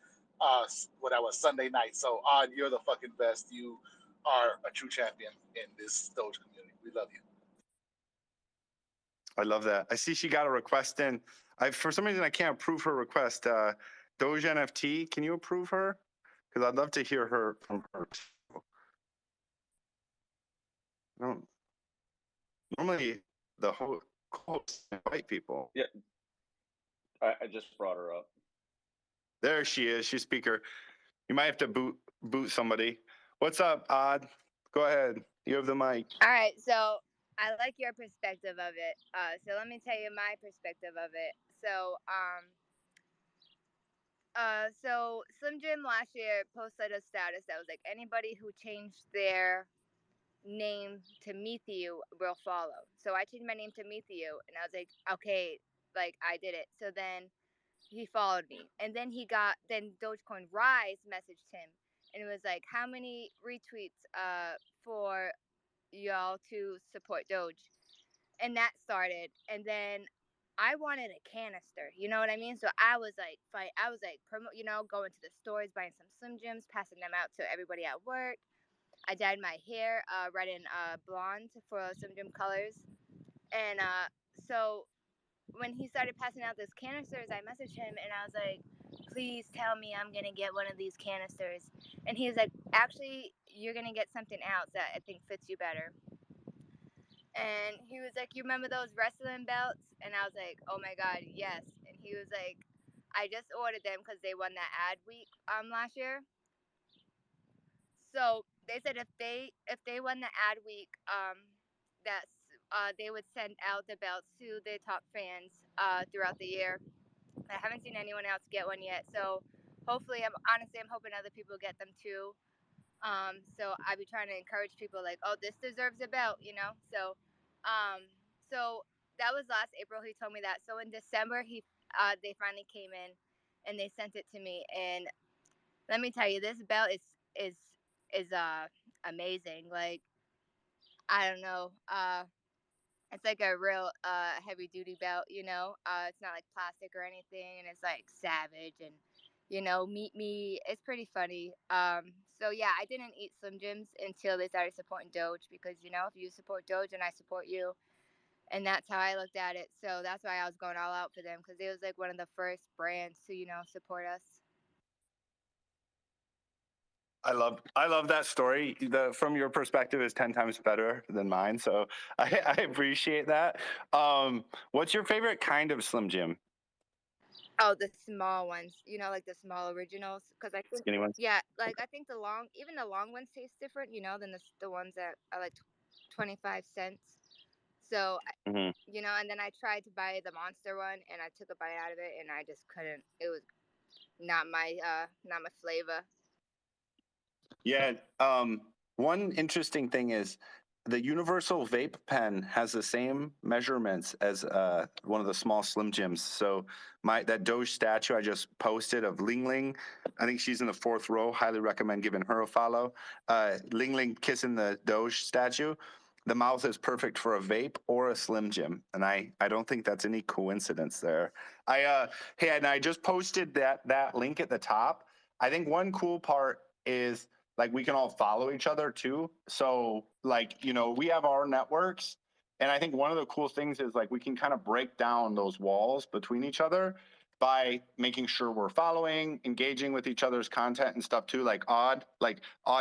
what I was Sunday night. So, Odd, you're the fucking best. You are a true champion in this Doge community. We love you. I love that. I see she got a request in. For some reason I can't approve her request. Doge NFT, can you approve her? Because I'd love to hear her from her. No, normally the host invite people. Yeah, I just brought her up. There she is. She's speaker. You might have to boot somebody. What's up, Odd? Go ahead. You have the mic. All right, so I like your perspective of it. So let me tell you my perspective of it. So Slim Jim last year posted a status that was like, anybody who changed their name to Methew will follow. So I changed my name to Methew, and I was like, okay, like I did it. So then he followed me, and then Dogecoin Rise messaged him, and it was like, how many retweets for y'all to support Doge? And that started, and then I wanted a canister, you know what I mean? So I was like, going to the stores, buying some Slim Jims, passing them out to everybody at work. I dyed my hair red and blonde for Slim Jim colors, and so when he started passing out those canisters, I messaged him and I was like, please tell me I'm gonna get one of these canisters. And he was like, actually, you're gonna get something else that I think fits you better. And he was like, you remember those wrestling belts? And I was like, oh my God, yes. And he was like, I just ordered them because they won that ad week last year. So they said if they won the ad week, they would send out the belts to their top fans throughout the year. I haven't seen anyone else get one yet, so hopefully, I'm hoping other people get them too. So I'd be trying to encourage people like, oh, this deserves a belt, you know. So that was last April. He told me that. So in December, they finally came in, and they sent it to me. And let me tell you, this belt is amazing. Like, I don't know. It's like a real heavy duty belt, you know. It's not like plastic or anything, and it's like savage and, you know, meet me. It's pretty funny. So yeah, I didn't eat Slim Jims until they started supporting Doge, because, you know, if you support Doge and I support you, and that's how I looked at it. So that's why I was going all out for them, because it was like one of the first brands to, you know, support us. I love that story. From your perspective is 10 times better than mine. So I appreciate that. What's your favorite kind of Slim Jim? Oh, the small ones, you know, like the small originals, because I think, Skinny ones? yeah, like I think even the long ones taste different, you know, than the ones that are like 25 cents. So, Mm-hmm. you know, and then I tried to buy the monster one, and I took a bite out of it, and I just couldn't. It was not my flavor. Yeah. One interesting thing is the universal vape pen has the same measurements as one of the small Slim Jims. So that Doge statue I just posted of Ling Ling, I think she's in the 4th row. Highly recommend giving her a follow. Ling Ling kissing the Doge statue. The mouth is perfect for a vape or a Slim Jim, and I don't think that's any coincidence there. And I just posted that link at the top. I think one cool part is, like, we can all follow each other too. So, like, you know, we have our networks, and I think one of the cool things is, like, we can kind of break down those walls between each other. by making sure we're following, engaging with each other's content and stuff too. Like Odd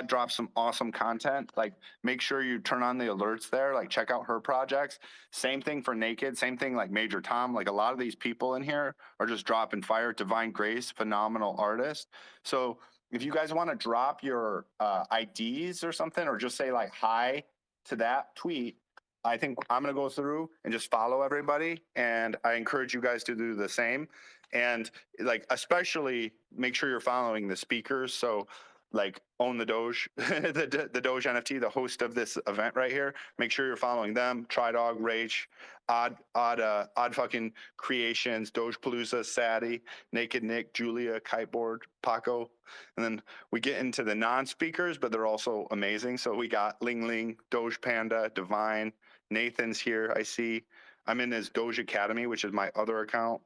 drops some awesome content. Like make sure you turn on the alerts there, like check out her projects. Same thing for Naked, same thing like Major Tom. Like a lot of these people in here are just dropping fire. Divine Grace, phenomenal artist. So if you guys want to drop your IDs or something, or just say like hi to that tweet, I think I'm going to go through and just follow everybody. And I encourage you guys to do the same. And like, especially make sure you're following the speakers. So like Own the Doge, the Doge NFT, the host of this event right here. Make sure you're following them. Tridog, Rach, Odd fucking Creations, Dojapalooza, Sadie, Naked Nick, Julia, Kiteboard, Paco. And then we get into the non-speakers, but they're also amazing. So we got Ling Ling, Doge Panda, Divine, Nathan's here. I see. I'm in his Doge Academy, which is my other account.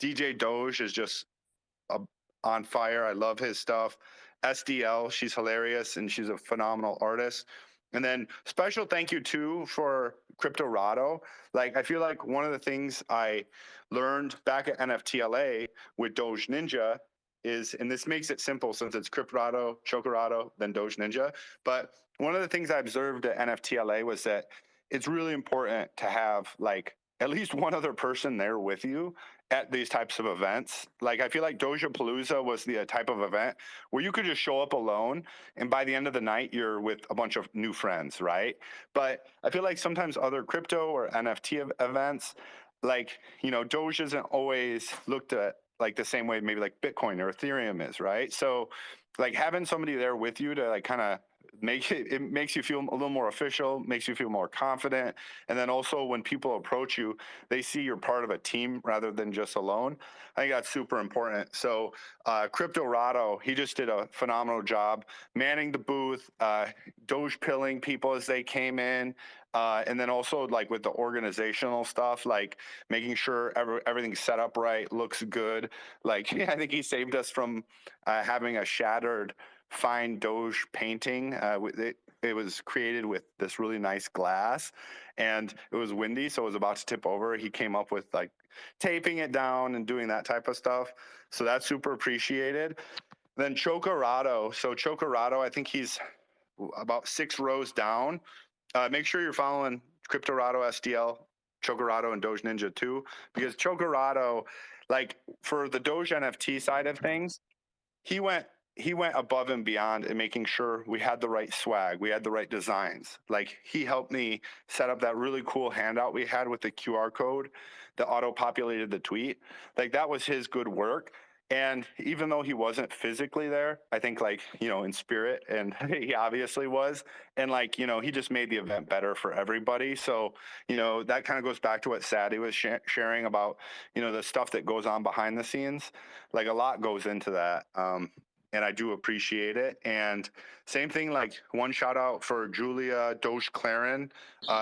DJ Doge is just on fire. I love his stuff. SDL, she's hilarious and she's a phenomenal artist. And then special thank you too for Cryptorado. Like I feel like one of the things I learned back at NFTLA with Doge Ninja is, and this makes it simple since it's Cryptorado, Chocorado, then Doge Ninja. But one of the things I observed at NFTLA was that it's really important to have like at least one other person there with you at these types of events. Like I feel like Dojapalooza was the type of event where you could just show up alone and by the end of the night you're with a bunch of new friends, right? But I feel like sometimes other crypto or NFT events, like, you know, Doge isn't always looked at like the same way maybe like Bitcoin or Ethereum is, right? So like having somebody there with you to like kind of it makes you feel a little more official, makes you feel more confident. And then also when people approach you, they see you're part of a team rather than just alone. I think that's super important. So Cryptorado, he just did a phenomenal job manning the booth, Doge pilling people as they came in. And then also like with the organizational stuff, like making sure everything's set up right, looks good. Like I think he saved us from having a shattered fine Doge painting. It was created with this really nice glass and it was windy, so it was about to tip over. He came up with like taping it down and doing that type of stuff. So that's super appreciated. Then Chocorado. So Chocorado, I think he's about 6 rows down. Make sure you're following Cryptorado SDL, Chocorado, and Doge Ninja too, because Chocorado, like for the Doge NFT side of things, he went above and beyond in making sure we had the right swag, we had the right designs. Like he helped me set up that really cool handout we had with the QR code that auto-populated the tweet. Like that was his good work. And even though he wasn't physically there, I think like, you know, in spirit, and he obviously was, and like, you know, he just made the event better for everybody. So, you know, that kind of goes back to what Sadie was sharing about, you know, the stuff that goes on behind the scenes. Like a lot goes into that. And I do appreciate it. And same thing, like one shout out for Julia, Doge Claren.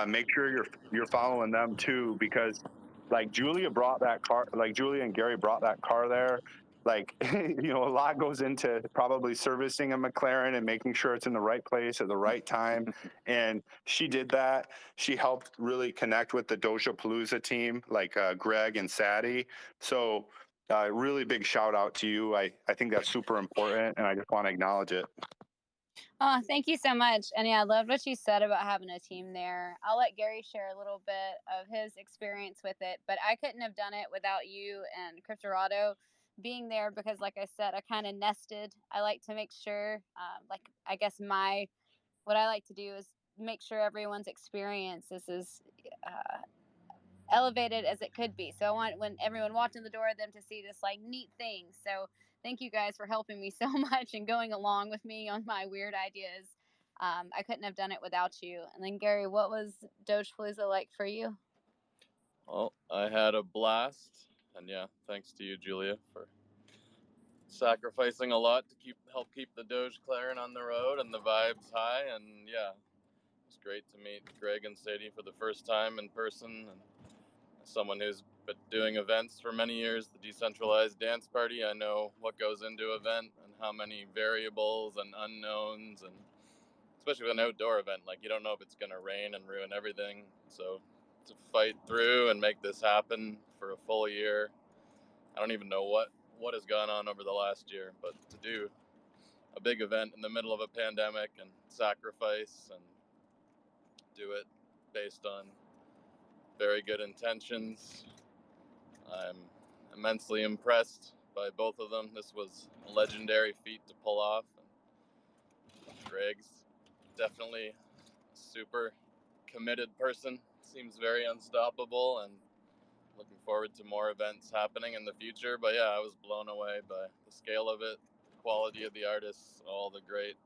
Make sure you're following them too, because like Julia brought that car, like Julia and Gary brought that car there. Like, you know, a lot goes into probably servicing a McLaren and making sure it's in the right place at the right time. And she did that. She helped really connect with the Dojapalooza team, like Greg and Sadie. So really big shout out to you. I think that's super important, and I just want to acknowledge it. Oh, thank you so much. And yeah, I loved what you said about having a team there. I'll let Gary share a little bit of his experience with it, but I couldn't have done it without you and Cryptorado being there because, like I said, I kind of nested. I like to make sure, I guess what I like to do is make sure everyone's experience is as elevated as it could be. So I want when everyone walked in the door, them to see this like neat thing. So thank you guys for helping me so much and going along with me on my weird ideas. I couldn't have done it without you. And then Gary, what was Dojapalooza like for you? Well, I had a blast, and yeah, thanks to you, Julia, for sacrificing a lot to help keep the Doge Claren on the road and the vibes high. And yeah, it was great to meet Greg and Sadie for the first time in person. And as someone who's been doing events for many years, the decentralized dance party, I know what goes into an event and how many variables and unknowns, and especially with an outdoor event, like you don't know if it's going to rain and ruin everything. So to fight through and make this happen for a full year, I don't even know what has gone on over the last year, but to do a big event in the middle of a pandemic and sacrifice and do it based on very good intentions, I'm immensely impressed by both of them. This was a legendary feat to pull off. Greg's definitely a super committed person, seems very unstoppable, and looking forward to more events happening in the future. But yeah, I was blown away by the scale of it, the quality of the artists, all the great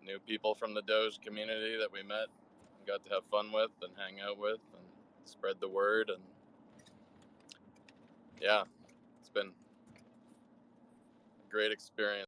new people from the Doge community that we met and got to have fun with and hang out with and spread the word. And yeah, it's been a great experience.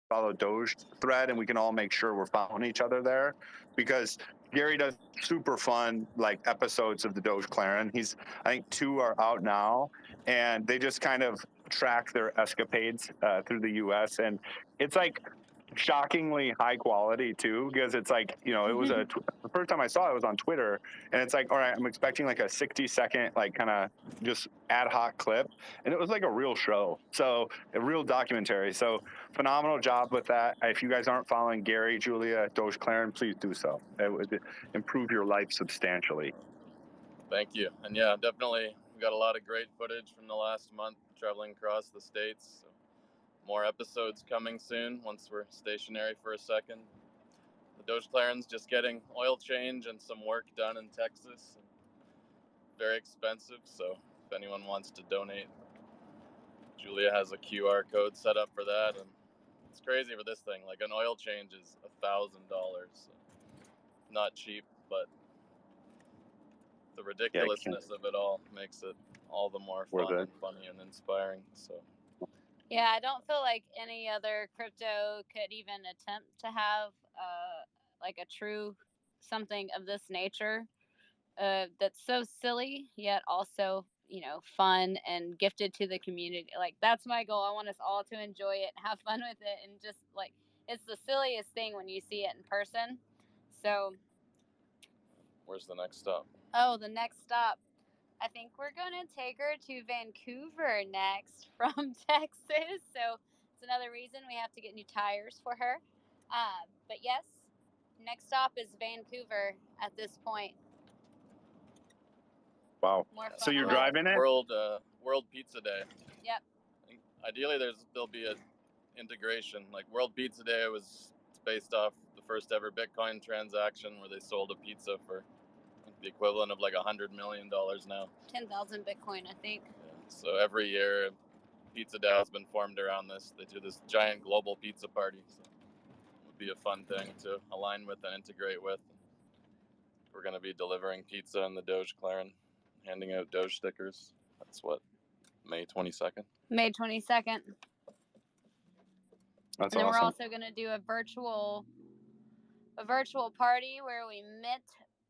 Follow Doge thread, and we can all make sure we're following each other there, because Gary does super fun like episodes of the Doge Clarin. I think 2 are out now, and they just kind of track their escapades through the U.S. and it's like shockingly high quality too, because it's like, it was the first time I saw it was on Twitter, and it's like, all right, I'm expecting like a 60-second like kind of just ad hoc clip, and it was like a real show, so a real documentary. So phenomenal job with that. If you guys aren't following Gary, Julia, Doge Clarin, please do so. It would improve your life substantially. Thank you. And yeah, definitely we got a lot of great footage from the last month traveling across the states. So more episodes coming soon once we're stationary for a second. The Doge Clarin's just getting oil change and some work done in Texas. Very expensive, so if anyone wants to donate, Julia has a QR code set up for that. And it's crazy for this thing. Like an oil change is $1,000. So not cheap, but the ridiculousness of it all makes it all the more fun and funny and inspiring. So Yeah, I don't feel like any other crypto could even attempt to have like a true something of this nature that's so silly yet also fun and gifted to the community. Like that's my goal. I want us all to enjoy it and have fun with it, and just like it's the silliest thing when you see it in person. So where's the next stop? Oh, the next stop. I think we're going to take her to Vancouver next from Texas. So it's another reason we have to get new tires for her. But yes, next stop is Vancouver at this point. Wow. So you're driving it? World Pizza Day. Yep. Ideally, there'll be an integration. Like World Pizza Day was based off the first ever Bitcoin transaction where they sold a pizza for the equivalent of like $100 million now. 10,000 Bitcoin, I think. Yeah. So every year, Pizza DAO has been formed around this. They do this giant global pizza party. So it would be a fun thing to align with and integrate with. We're going to be delivering pizza in the Doge Clarin, handing out Doge stickers. That's what, May 22nd? May 22nd. That's and then awesome. we're also going to do a virtual party where we mint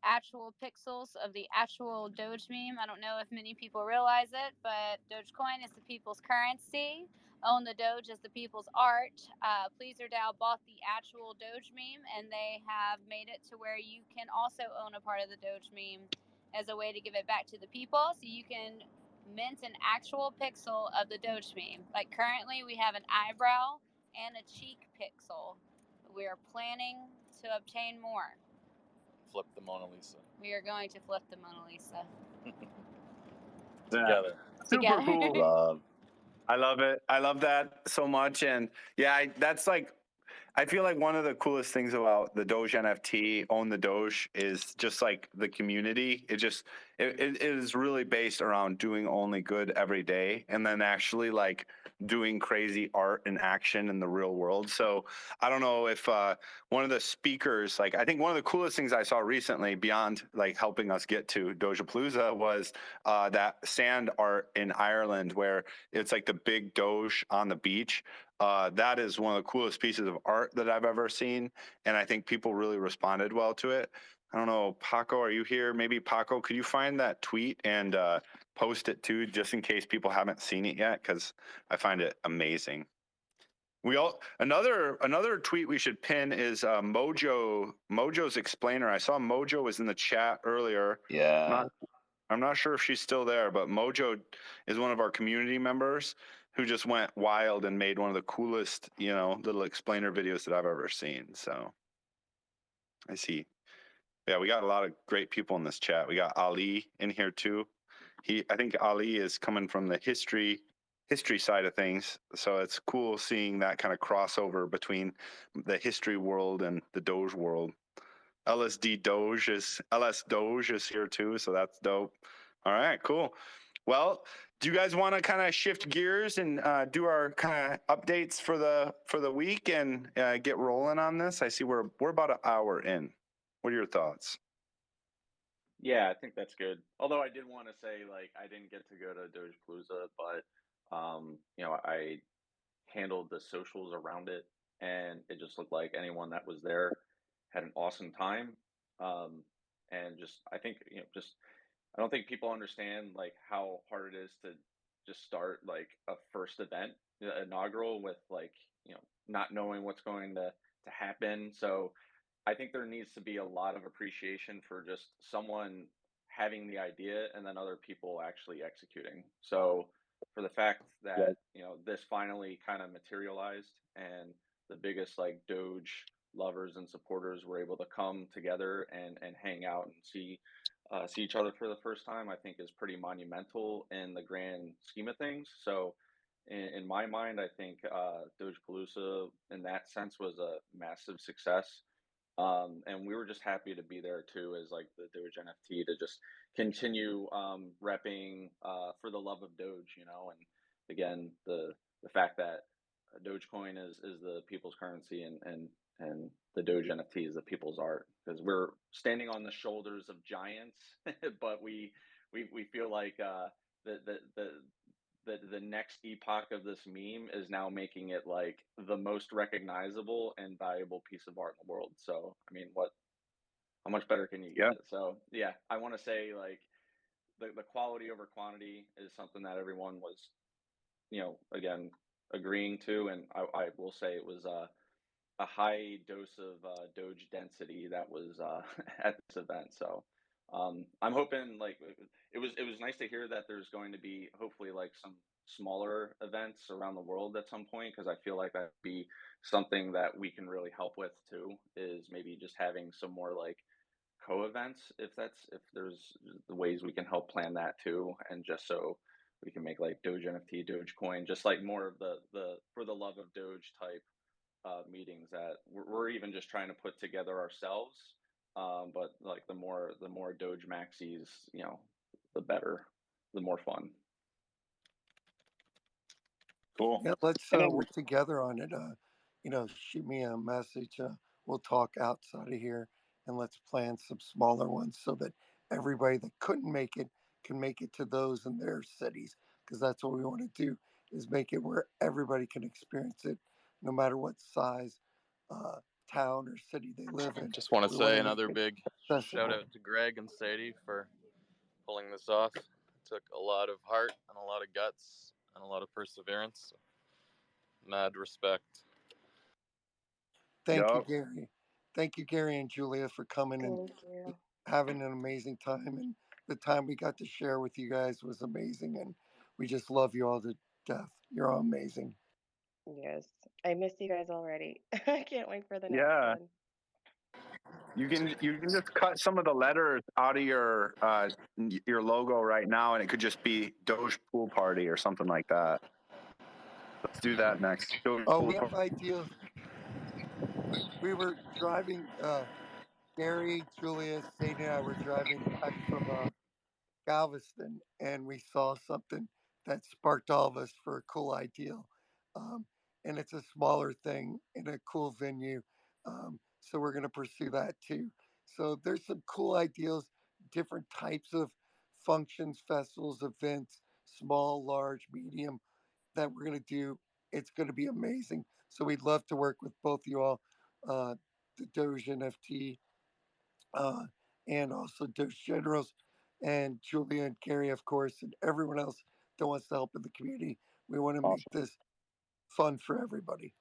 actual pixels of the actual Doge meme. I don't know if many people realize it, but Dogecoin is the people's currency. Own the Doge is the people's art. Pleaser DAO bought the actual Doge meme, and they have made it to where you can also own a part of the Doge meme as a way to give it back to the people. So you can mint an actual pixel of the Doge meme. Like currently, we have an eyebrow and a cheek pixel. We are planning to obtain more. Flip the Mona Lisa. We are going to flip the Mona Lisa. Together. Super cool. Love. I love it. I love that so much. And yeah, that's like, I feel like one of the coolest things about the Doge NFT, Own the Doge, is just like the community. It it is really based around doing only good every day, and then actually like doing crazy art and action in the real world. So I don't know if one of the speakers, like I think one of the coolest things I saw recently beyond like helping us get to Dojapalooza was that sand art in Ireland where it's like the big Doge on the beach. That is one of the coolest pieces of art that I've ever seen, and I think people really responded well to it. I don't know, Paco, are you here? Maybe Paco, could you find that tweet and post it too, just in case people haven't seen it yet? Because I find it amazing. Another tweet we should pin is Mojo's explainer. I saw Mojo was in the chat earlier. Yeah. I'm not sure if she's still there, but Mojo is one of our community members who just went wild and made one of the coolest, little explainer videos that I've ever seen. So I see. Yeah, we got a lot of great people in this chat. We got Ali in here too. I think Ali is coming from the history side of things. So it's cool seeing that kind of crossover between the history world and the Doge world. LS Doge is here too, so that's dope. All right, cool. Well, do you guys want to kind of shift gears and do our kind of updates for the week and get rolling on this? I see we're about an hour in. What are your thoughts? Yeah, I think that's good. Although I did want to say, like, I didn't get to go to Dojapalooza, but I handled the socials around it, and it just looked like anyone that was there had an awesome time. And just, I think, I don't think people understand like how hard it is to just start like a first event, inaugural, with like, not knowing what's going to happen. So I think there needs to be a lot of appreciation for just someone having the idea and then other people actually executing. So for the fact that, this finally kind of materialized and the biggest like Doge lovers and supporters were able to come together and hang out and see each other for the first time, I think is pretty monumental in the grand scheme of things. So in my mind, I think Dojapalooza in that sense was a massive success. And we were just happy to be there too, as like the Doge NFT, to just continue repping for the love of Doge, and again the fact that Dogecoin is the people's currency, and the Doge NFT is the people's art, because we're standing on the shoulders of giants, but we feel like the next epoch of this meme is now making it like the most recognizable and valuable piece of art in the world. So I mean, how much better can you get? So yeah, I want to say like the quality over quantity is something that everyone was, again, agreeing to, and I will say it was a high dose of Doge density that was at this event. So I'm hoping like it was nice to hear that there's going to be hopefully like some smaller events around the world at some point, because I feel like that'd be something that we can really help with too, is maybe just having some more like co-events, if there's the ways we can help plan that too, and just so we can make like Doge NFT, Dogecoin, just like more of the for the love of Doge type meetings that we're even just trying to put together ourselves. But like the more Doge maxis, the better, the more fun. Cool. Yeah, let's work together on it. Shoot me a message. We'll talk outside of here, and let's plan some smaller ones so that everybody that couldn't make it can make it to those in their cities. Because that's what we want to do, is make it where everybody can experience it, no matter what size town or city they live in. Just want to say another big accessible. shout out to Greg and Sadie for pulling this off. It took a lot of heart and a lot of guts and a lot of perseverance. Mad respect. Thank you, Gary. Thank you, Gary and Julia, for coming and having an amazing time. And the time we got to share with you guys was amazing. And we just love you all to death. You're all amazing. Yes, I missed you guys already. I can't wait for the next one. You can just cut some of the letters out of your logo right now, and it could just be Doge Pool Party or something like that. Let's do that next. Doge Oh, Pool we have Party. ideas. We were driving. Gary, Julia, Sadie, and I were driving back from Galveston, and we saw something that sparked all of us for a cool ideal. Um, and it's a smaller thing in a cool venue. So we're going to pursue that too. So there's some cool ideals, different types of functions, festivals, events, small, large, medium, that we're going to do. It's going to be amazing. So we'd love to work with both you all, uh, the Doge NFT, uh, and also Doge Generals, and Julia and Gary, of course, and everyone else that wants to help in the community. We want to make Awesome. this fun for everybody.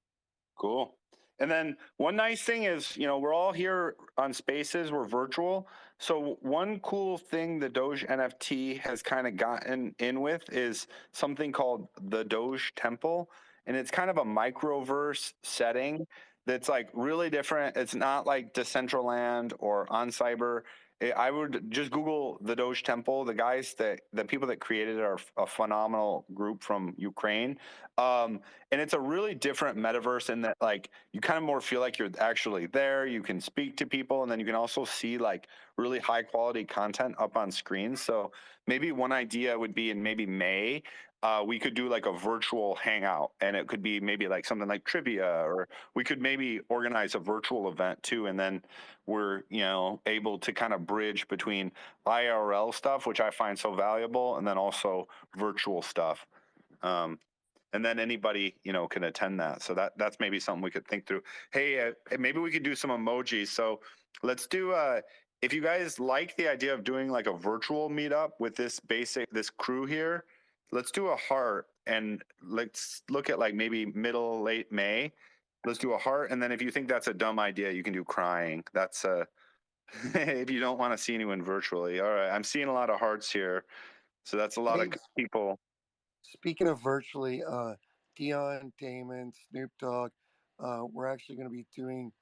Cool. And then one nice thing is, we're all here on Spaces. We're virtual. So one cool thing the Doge NFT has kind of gotten in with is something called the Doge Temple. And it's kind of a microverse setting that's like really different. It's not like Decentraland or OnCyber. I would just Google the Doge Temple. The people that created it are a phenomenal group from Ukraine. And it's a really different metaverse in that like you kind of more feel like you're actually there. You can speak to people, and then you can also see like really high quality content up on screen. So maybe one idea would be in maybe May, we could do like a virtual hangout, and it could be maybe like something like trivia, or we could maybe organize a virtual event too, and then we're able to kind of bridge between IRL stuff, which I find so valuable, and then also virtual stuff. And then anybody can attend that. So that's maybe something we could think through. Hey, maybe we could do some emojis. So let's do if you guys like the idea of doing like a virtual meetup with this crew here, let's do a heart, and let's look at like maybe late May. Let's do a heart, and then if you think that's a dumb idea, you can do crying. That's if you don't want to see anyone virtually. All right, I'm seeing a lot of hearts here, so that's a lot of Hey, people. speaking of virtually, Dion, Damon, Snoop Dogg, we're actually going to be doing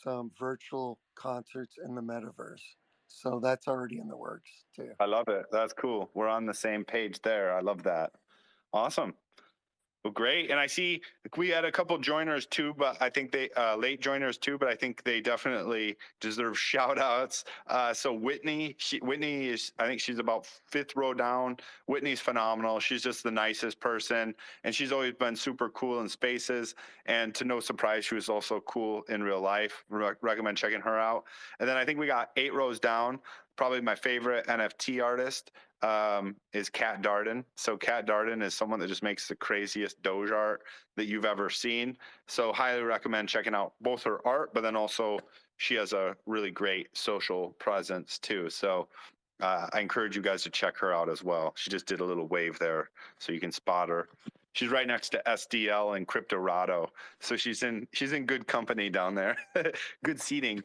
some virtual concerts in the metaverse. So that's already in the works too. I love it. That's cool. We're on the same page there. I love that. Awesome. Well, great. And I see we had a couple joiners too, but I think they late joiners too, but I think they definitely deserve shout outs. So Whitney is, I think she's about 5th row down. Whitney's phenomenal. She's just the nicest person, and she's always been super cool in Spaces. And to no surprise, she was also cool in real life. Recommend checking her out. And then I think we got 8 rows down. Probably my favorite NFT artist is Kat Darden. So Kat Darden is someone that just makes the craziest Doge art that you've ever seen. So highly recommend checking out both her art, but then also she has a really great social presence too. So I encourage you guys to check her out as well. She just did a little wave there so you can spot her. She's right next to SDL and Cryptorado. So she's in good company down there. Good seating.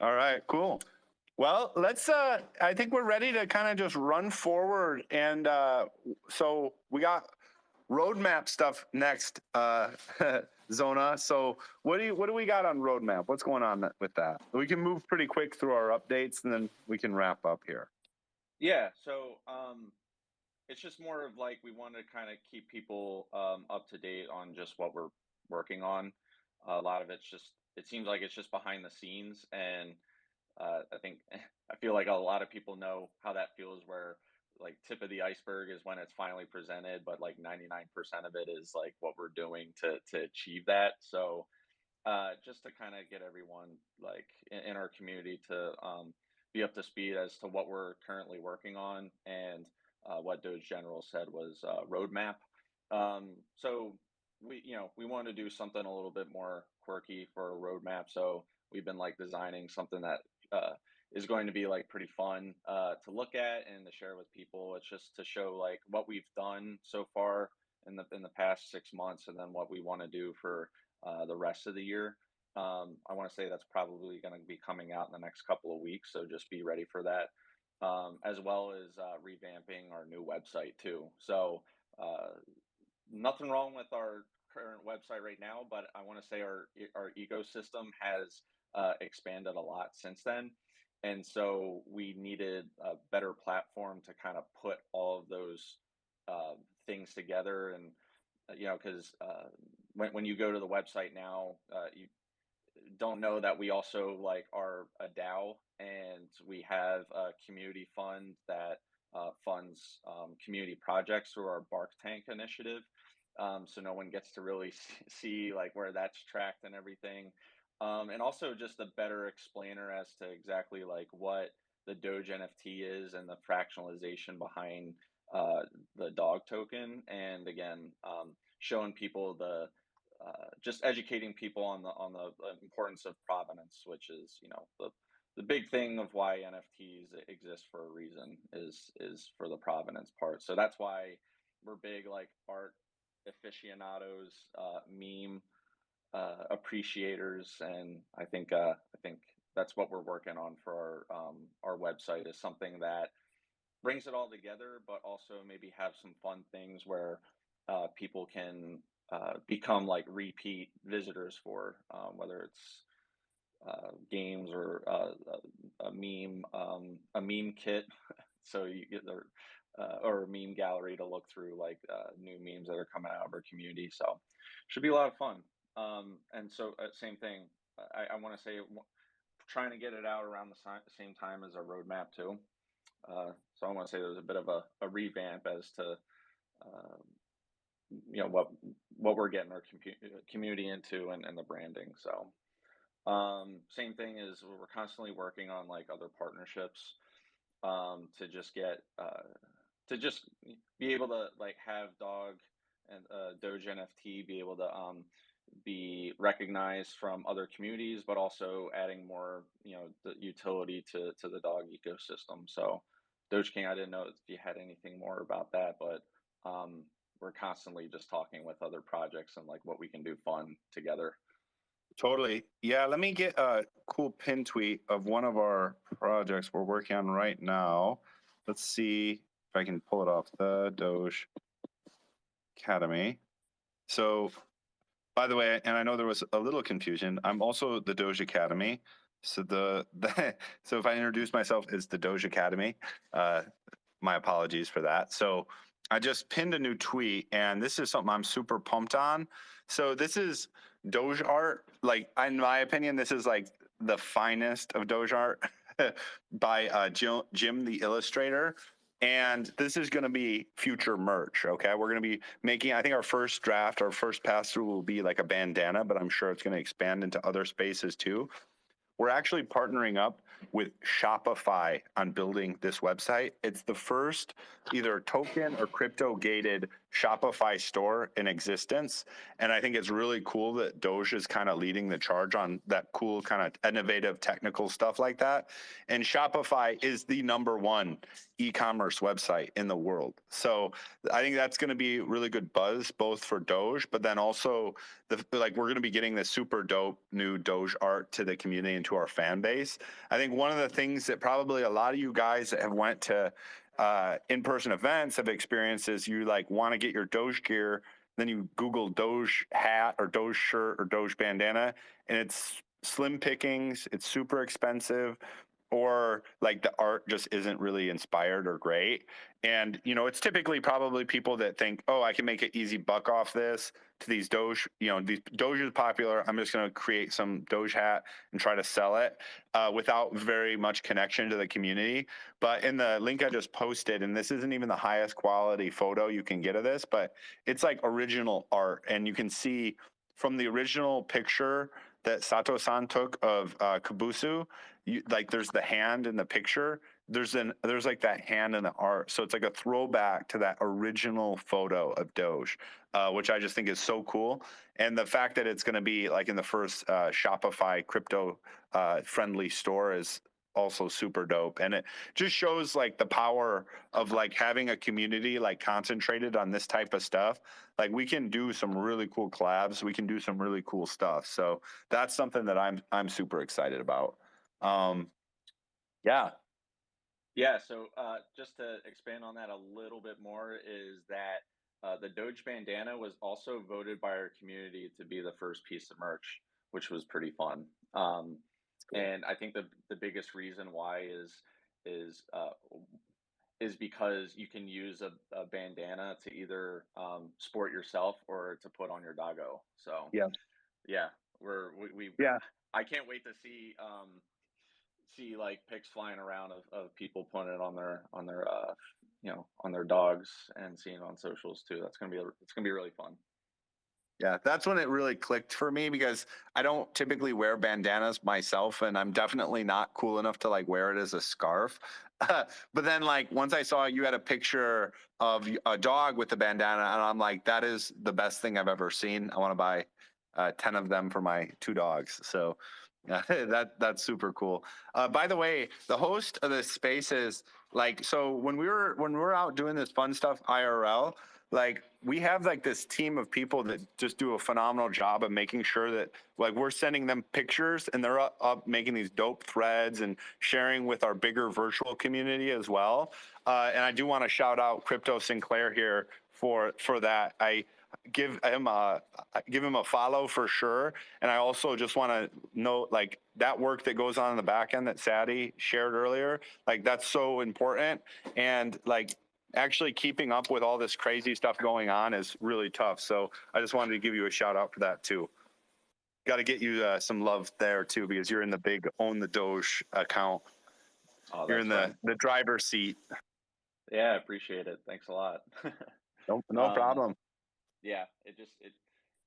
All right, cool. Well, let's I think we're ready to kind of just run forward, and so we got roadmap stuff next, Zona. So what do we got on roadmap? What's going on with that? We can move pretty quick through our updates, and then we can wrap up here. Yeah, so it's just more of like we want to kind of keep people up to date on just what we're working on. A lot of it seems like it's just behind the scenes, and I think I feel like a lot of people know how that feels, where like tip of the iceberg is when it's finally presented, but like 99% of it is like what we're doing to achieve that. So just to kind of get everyone like in our community to be up to speed as to what we're currently working on, and what Doge General said was roadmap. So we want to do something a little bit more quirky for a roadmap. So we've been like designing something that is going to be like pretty fun to look at and to share with people. It's just to show like what we've done so far in the past 6 months, and then what we want to do for the rest of the year. I want to say that's probably going to be coming out in the next couple of weeks, so just be ready for that. As well as revamping our new website too. So nothing wrong with our current website right now, but I want to say our ecosystem has expanded a lot since then, and so we needed a better platform to kind of put all of those things together. And because when you go to the website now, don't know that we also like are a DAO, and we have a community fund that funds community projects through our Bark Tank initiative. So no one gets to really see like where that's tracked and everything. And also just a better explainer as to exactly like what the Doge NFT is and the fractionalization behind the dog token. And again, showing people the just educating people on the importance of provenance, which is the big thing of why NFTs exist for a reason is for the provenance part. So that's why we're big like art aficionados, meme appreciators, and I think that's what we're working on for our website, is something that brings it all together, but also maybe have some fun things where people can become like repeat visitors for whether it's games or a meme kit, so you get the or a meme gallery to look through like new memes that are coming out of our community. So should be a lot of fun. And so same thing. I want to say trying to get it out around the same time as our roadmap too. So I want to say there's a bit of a revamp as to what we're getting our community into and the branding. So same thing is we're constantly working on like other partnerships to just get to just be able to like have dog and Doge NFT be able to be recognized from other communities, but also adding more the utility to the dog ecosystem. So Doge King, I didn't know if you had anything more about that, but we're constantly just talking with other projects and like what we can do fun together. Totally. Yeah, let me get a cool pin tweet of one of our projects we're working on right now. Let's see if I can pull it off. The Doge Academy. So, by the way, and I know there was a little confusion, I'm also the Doge Academy. So so if I introduce myself as the Doge Academy, my apologies for that. So I just pinned a new tweet, and this is something I'm super pumped on. So this is Doge Art. Like, in my opinion, this is like the finest of Doge Art by Jim the Illustrator. And this is going to be future merch. Okay, we're going to be making, I think our first draft, our first pass through will be like a bandana, but I'm sure it's going to expand into other spaces too. We're actually partnering up with Shopify on building this website. It's the first either token or crypto gated Shopify store in existence. And I think it's really cool that Doge is kind of leading the charge on that cool kind of innovative technical stuff like that. And Shopify is the #1 e-commerce website in the world. So I think that's going to be really good buzz, both for Doge, but then also we're going to be getting this super dope new Doge art to the community and to our fan base. I think one of the things that probably a lot of you guys that have went to in-person events have experienced is you like want to get your Doge gear, then you Google Doge hat or Doge shirt or Doge bandana, and it's slim pickings, it's super expensive, or like the art just isn't really inspired or great. And, it's typically probably people that think, oh, I can make an easy buck off this to these Doge, these Doge is popular. I'm just going to create some Doge hat and try to sell it without very much connection to the community. But in the link I just posted, and this isn't even the highest quality photo you can get of this, but it's like original art. And you can see from the original picture that Sato-san took of Kabusu, there's the hand in the picture. There's like that hand in the art. So it's like a throwback to that original photo of Doge, which I just think is so cool. And the fact that it's going to be like in the first Shopify crypto friendly store is also super dope. And it just shows like the power of like having a community like concentrated on this type of stuff. Like we can do some really cool collabs. We can do some really cool stuff. So that's something that I'm super excited about. Yeah. Yeah, so just to expand on that a little bit more is that the Doge bandana was also voted by our community to be the first piece of merch, which was pretty fun. Cool. And I think the biggest reason why is because you can use a bandana to either sport yourself or to put on your doggo. So Yeah. yeah, we Yeah. I can't wait to see like pics flying around of people putting it on their on their dogs and seeing it on socials too. It's gonna be really fun. Yeah, that's when it really clicked for me because I don't typically wear bandanas myself, and I'm definitely not cool enough to like wear it as a scarf. But then, like, once I saw you had a picture of a dog with the bandana, and I'm like, that is the best thing I've ever seen. I want to buy 10 of them for my 2 dogs. So that's super cool. By the way, the host of this space is like, so when we're out doing this fun stuff IRL, like we have like this team of people that just do a phenomenal job of making sure that like we're sending them pictures and they're up making these dope threads and sharing with our bigger virtual community as well. And I do want to shout out Crypto Sinclair here for that. I give him a follow for sure. And I also just want to note like that work that goes on in the back end that Sadie shared earlier, like that's so important. And like actually keeping up with all this crazy stuff going on is really tough. So I just wanted to give you a shout out for that too. Got to get you some love there too, because you're in the big Own the Doge account. Oh, You're in that's the driver's seat. Yeah, I appreciate it. Thanks a lot. No problem. Yeah, you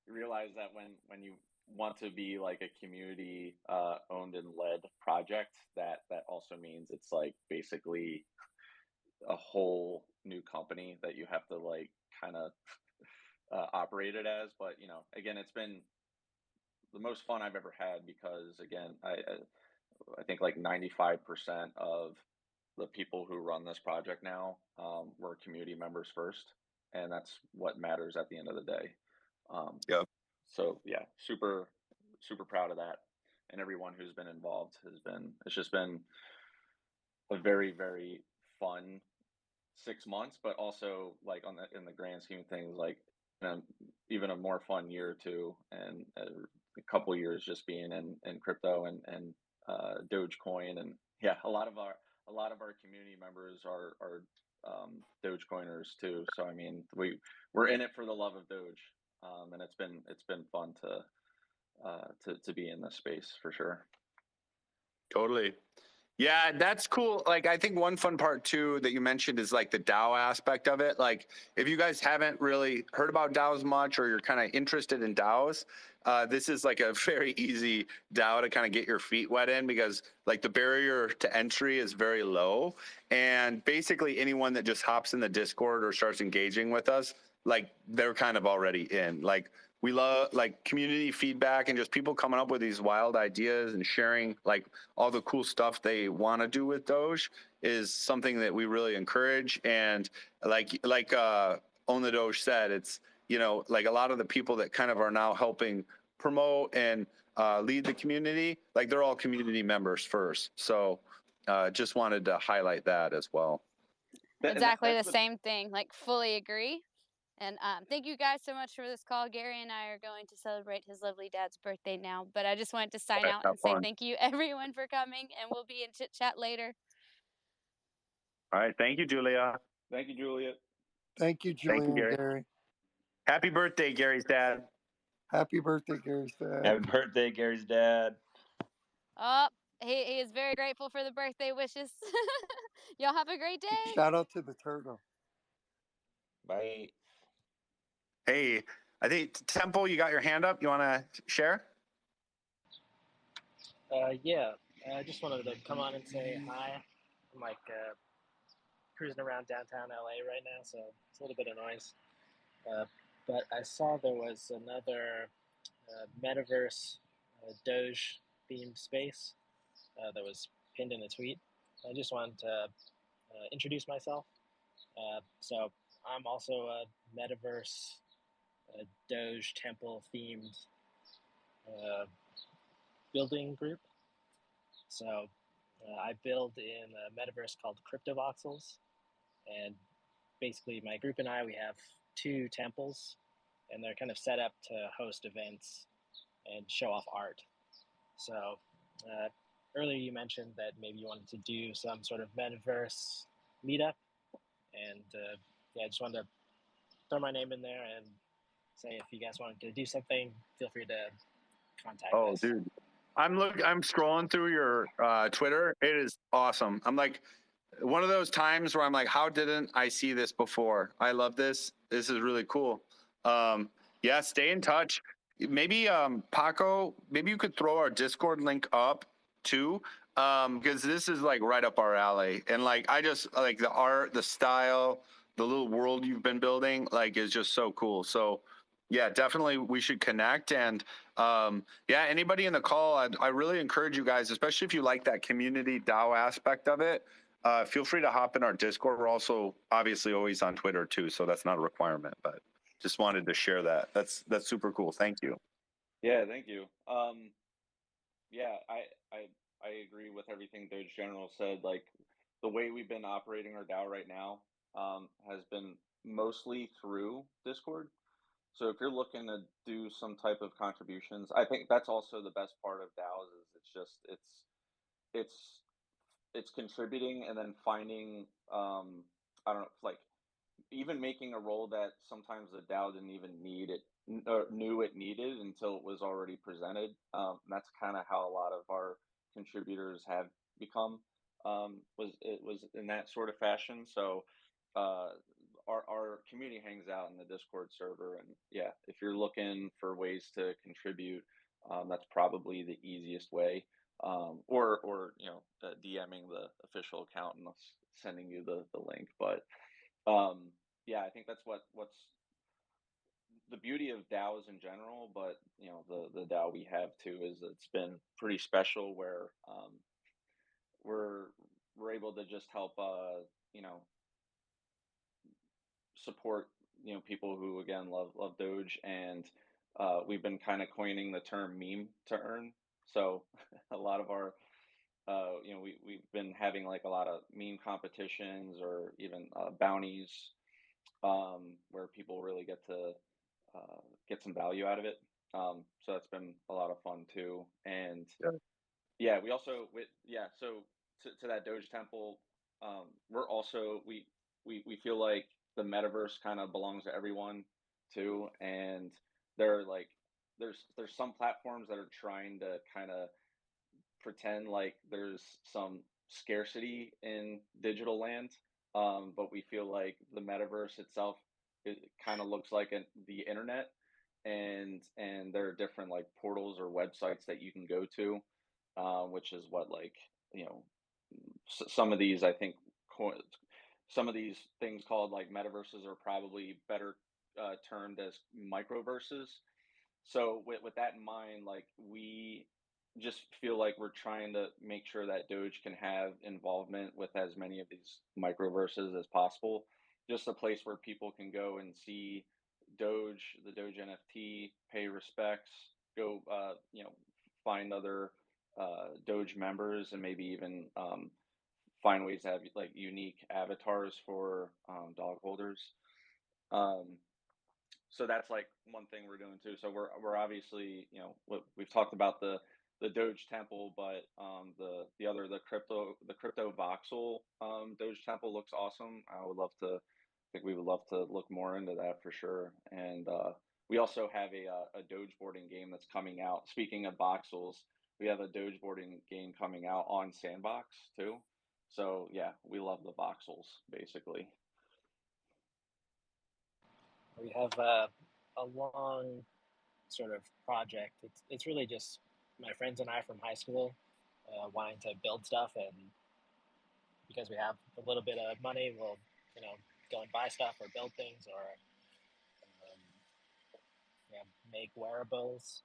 realize that when you want to be like a community owned and led project, that also means it's like basically a whole new company that you have to like kind of operate it as. But again, it's been the most fun I've ever had because again, I think like 95% of the people who run this project now were community members first, and that's what matters at the end of the day. Yep. So yeah, super proud of that, and everyone who's been involved it's just been a very very fun 6 months, but also like in the grand scheme of things, like even a more fun year or two, and a couple years just being in crypto and Dogecoin, and yeah, a lot of our community members are Dogecoiners too. So I mean, we're in it for the love of Doge, and it's been fun to be in this space for sure. Totally. Yeah, that's cool. Like, I think one fun part too that you mentioned is like the DAO aspect of it. Like, if you guys haven't really heard about DAOs much, or you're kind of interested in DAOs, this is like a very easy DAO to kind of get your feet wet in, because like the barrier to entry is very low. And basically anyone that just hops in the Discord or starts engaging with us, like they're kind of already in. Like, we love like community feedback and just people coming up with these wild ideas and sharing like all the cool stuff they want to do with Doge is something that we really encourage. And like Own the Doge said, it's, like a lot of the people that kind of are now helping promote and lead the community, like they're all community members first. So just wanted to highlight that as well. Exactly the same thing, like fully agree. And thank you guys so much for this call. Gary and I are going to celebrate his lovely dad's birthday now, but I just wanted to sign out and say thank you everyone for coming, and we'll be in chit chat later. All right. Thank you, Julia. Thank you, Julia. Thank you, Julia and Gary. Happy birthday, Gary's dad. Happy birthday, Gary's dad. Happy birthday, Gary's dad. Oh, he is very grateful for the birthday wishes. Y'all have a great day. Shout out to the turtle. Bye. Hey, I think Temple, you got your hand up. You want to share? Yeah, I just wanted to come on and say hi. I'm like cruising around downtown LA right now, so it's a little bit of noise. But I saw there was another metaverse Doge themed space that was pinned in a tweet. I just wanted to introduce myself. So I'm also a metaverse Doge Temple themed building group. So I build in a metaverse called Cryptovoxels, and basically my group and I, we have 2 temples, and they're kind of set up to host events and show off art. So earlier you mentioned that maybe you wanted to do some sort of metaverse meetup, and yeah, I just wanted to throw my name in there and say if you guys wanted to do something, feel free to contact Oh, us. dude. I'm scrolling through your Twitter. It is awesome. I'm like, one of those times where I'm like, how didn't I see this before? I love this. This is really cool. Yeah, stay in touch. Maybe Paco, maybe you could throw our Discord link up too, because this is like right up our alley. And like, I just like the art, the style, the little world you've been building, like, is just so cool. So yeah, definitely we should connect. And yeah, anybody in the call, I really encourage you guys, especially if you like that community DAO aspect of it. Feel free to hop in our Discord. We're also obviously always on Twitter too, so that's not a requirement, but just wanted to share that. That's super cool. Thank you. Yeah, thank you. Yeah, I agree with everything Doge General said. Like the way we've been operating our DAO right now has been mostly through Discord. So if you're looking to do some type of contributions, I think that's also the best part of DAOs is it's it's contributing and then finding I don't know, like even making a role that sometimes the DAO didn't even need it or knew it needed until it was already presented. That's kind of how a lot of our contributors have become. Was in that sort of fashion. So our community hangs out in the Discord server, and yeah, if you're looking for ways to contribute, that's probably the easiest way. Or DMing the official account and sending you the link. But yeah, I think that's what's the beauty of DAOs in general, but the DAO we have too is it's been pretty special where we're we're able to just help you know support people who again love Doge, and we've been kind of coining the term meme to earn. So a lot of our we've been having like a lot of meme competitions or even bounties where people really get to get some value out of it. So that's been a lot of fun too. And Yeah. yeah, we also yeah. So to that Doge Temple, we're also we feel like the metaverse kind of belongs to everyone too, and there are like there's some platforms that are trying to kind of pretend like there's some scarcity in digital land, but we feel like the metaverse itself it kind of looks like the internet, and there are different like portals or websites that you can go to, which is what like you know some of these I think some of these things called like metaverses are probably better termed as microverses. So with that in mind, like we just feel like we're trying to make sure that Doge can have involvement with as many of these microverses as possible. Just a place where people can go and see Doge, the Doge NFT, pay respects, go find other Doge members, and maybe even find ways to have like unique avatars for dog holders. Um, so that's like one thing we're doing too. So we're obviously we've talked about the Doge Temple, but the crypto voxel Doge Temple looks awesome. I think we would love to look more into that for sure. And we also have a Doge boarding game that's coming out. Speaking of voxels, we have a Doge boarding game coming out on Sandbox too. So yeah, we love the voxels basically. We have a long sort of project. It's really just my friends and I from high school wanting to build stuff, and because we have a little bit of money, we'll go and buy stuff or build things or make wearables.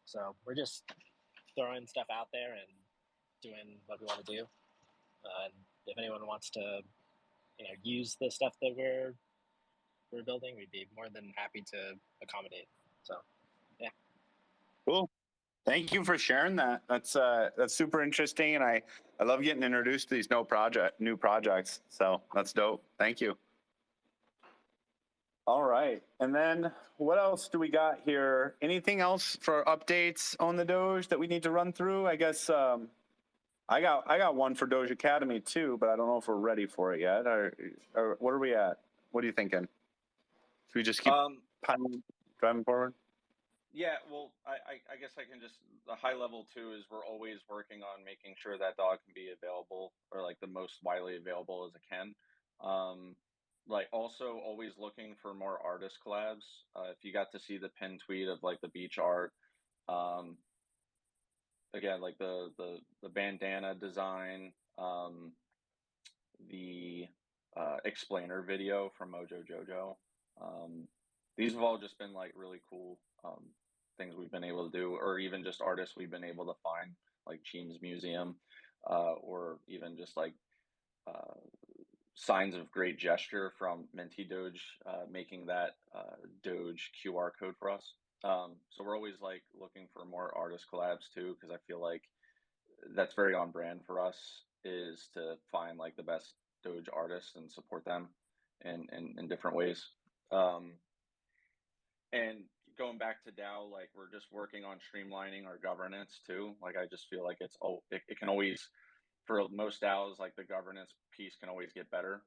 So we're just throwing stuff out there and doing what we want to do. And if anyone wants to use the stuff that we're building, we'd be more than happy to accommodate. So yeah. Cool. Thank you for sharing that. That's super interesting, and I love getting introduced to these new projects. So that's dope. Thank you. All right, and then what else do we got here? Anything else for updates on the Doge that we need to run through? I guess I got one for Doge Academy too, but I don't know if we're ready for it yet. Or what are we at? What are you thinking? Should we just keep driving forward? Yeah, well, I guess I can just the high level too is we're always working on making sure that dog can be available or like the most widely available as it can. Um, like also always looking for more artist collabs. If you got to see the pin tweet of like the beach art, um, again like the bandana design, the explainer video from Mojo Jojo. These have all just been like really cool things we've been able to do, or even just artists we've been able to find, like Cheem's Museum, or even just like uh, signs of great gesture from Minty Doge making that Doge QR code for us. So we're always like looking for more artist collabs too, because I feel like that's very on brand for us is to find like the best Doge artists and support them in different ways. Um, and going back to DAO, like we're just working on streamlining our governance too. Like I just feel like it can always for most DAOs like the governance piece can always get better.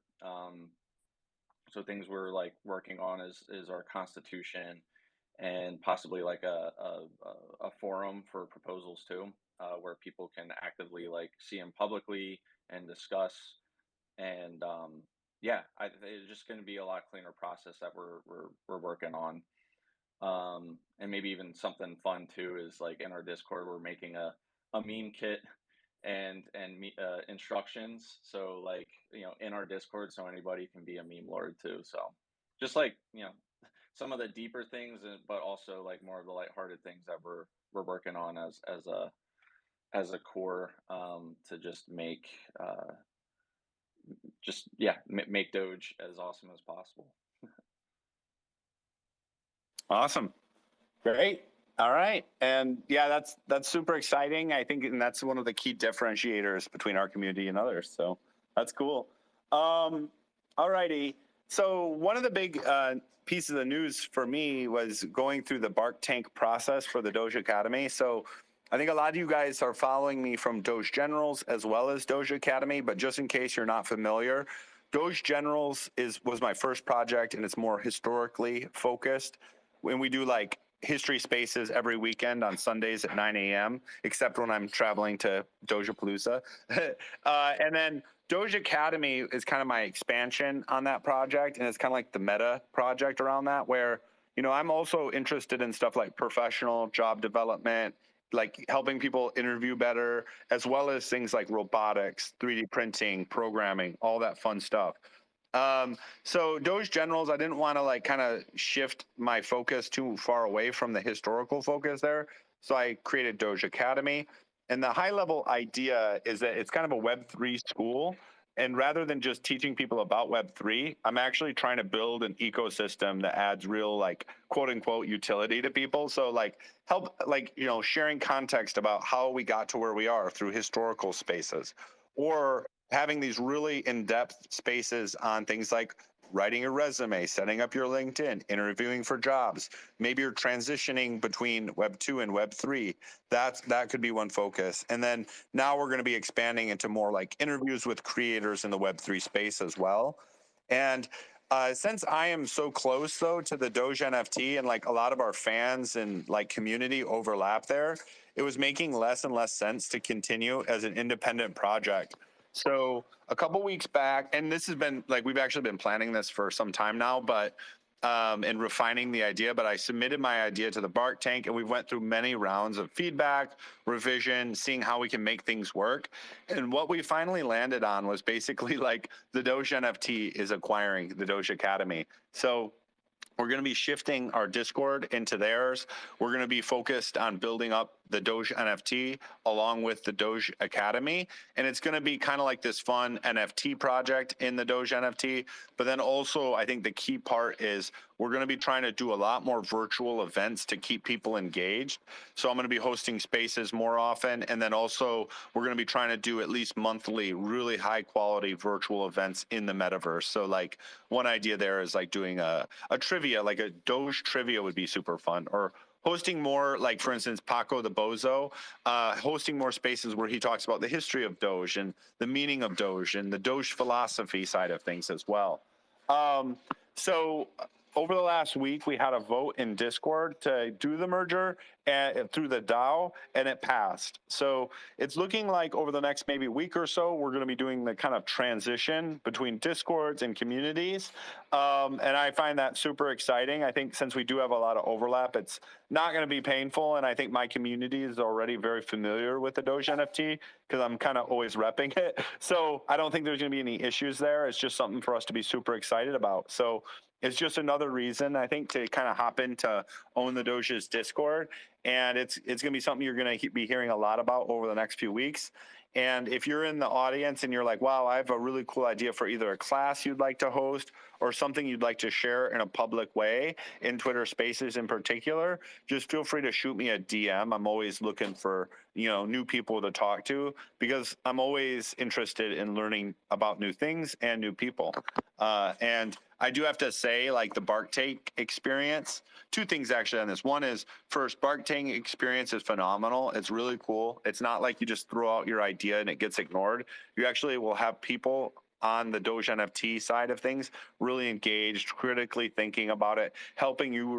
So things we're like working on is our constitution and possibly like a forum for proposals too, where people can actively like see them publicly and discuss. And yeah, it's just going to be a lot cleaner process that we're working on. And maybe even something fun too is like in our Discord we're making a meme kit and instructions. So like in our Discord, so anybody can be a meme lord too. So just like some of the deeper things, but also like more of the lighthearted things that we're working on as a core to just make make Doge as awesome as possible. Awesome. Great. All right. And yeah, that's super exciting. I think, and that's one of the key differentiators between our community and others. So that's cool. All righty. So one of the big pieces of news for me was going through the Bark Tank process for the Doge Academy. So I think a lot of you guys are following me from Doge Generals as well as Doge Academy, but just in case you're not familiar, Doge Generals was my first project, and it's more historically focused. When we do like history spaces every weekend on Sundays at 9 a.m., except when I'm traveling to Dojapalooza. And then Doge Academy is kind of my expansion on that project, and it's kind of like the meta project around that, where, I'm also interested in stuff like professional job development, like helping people interview better, as well as things like robotics, 3D printing, programming, all that fun stuff. So Doge Generals, I didn't want to like kind of shift my focus too far away from the historical focus there. So I created Doge Academy. And the high level idea is that it's kind of a Web3 school. And rather than just teaching people about Web3, I'm actually trying to build an ecosystem that adds real, like, quote unquote, utility to people. So like help, like, sharing context about how we got to where we are through historical spaces, or having these really in-depth spaces on things like writing a resume, setting up your LinkedIn, interviewing for jobs. Maybe you're transitioning between Web 2 and Web 3. That could be one focus. And then now we're going to be expanding into more like interviews with creators in the Web 3 space as well. And since I am so close though to the Doge NFT, and like a lot of our fans and like community overlap there, it was making less and less sense to continue as an independent project. So a couple weeks back, and this has been like, we've actually been planning this for some time now, but and refining the idea, but I submitted my idea to the Bark Tank, and we went through many rounds of feedback, revision, seeing how we can make things work. And what we finally landed on was basically like the Doge NFT is acquiring the Doge Academy. So we're going to be shifting our Discord into theirs. We're going to be focused on building up the Doge NFT along with the Doge Academy. And it's going to be kind of like this fun NFT project in the Doge NFT. But then also, I think the key part is we're going to be trying to do a lot more virtual events to keep people engaged. So I'm going to be hosting spaces more often. And then also, we're going to be trying to do at least monthly, really high quality virtual events in the metaverse. So like one idea there is like doing a trivia, like a Doge trivia would be super fun, or hosting more, like for instance, Paco the Bozo, hosting more spaces where he talks about the history of Doge and the meaning of Doge and the Doge philosophy side of things as well. So over the last week, we had a vote in Discord to do the merger and through the DAO, and it passed. So it's looking like over the next maybe week or so, we're going to be doing the kind of transition between Discords and communities. And I find that super exciting. I think since we do have a lot of overlap, it's not going to be painful. And I think my community is already very familiar with the Doge NFT because I'm kind of always repping it. So I don't think there's going to be any issues there. It's just something for us to be super excited about. So it's just another reason, I think, to kind of hop into Own the Doge's Discord. And it's going to be something you're going to be hearing a lot about over the next few weeks. And if you're in the audience and you're like, wow, I have a really cool idea for either a class you'd like to host or something you'd like to share in a public way in Twitter Spaces in particular, just feel free to shoot me a DM. I'm always looking for, new people to talk to because I'm always interested in learning about new things and new people. And I do have to say, like the Bark Take experience, two things actually on this. One is first, Bark Take experience is phenomenal. It's really cool. It's not like you just throw out your idea and it gets ignored. You actually will have people on the Doge NFT side of things really engaged, critically thinking about it, helping you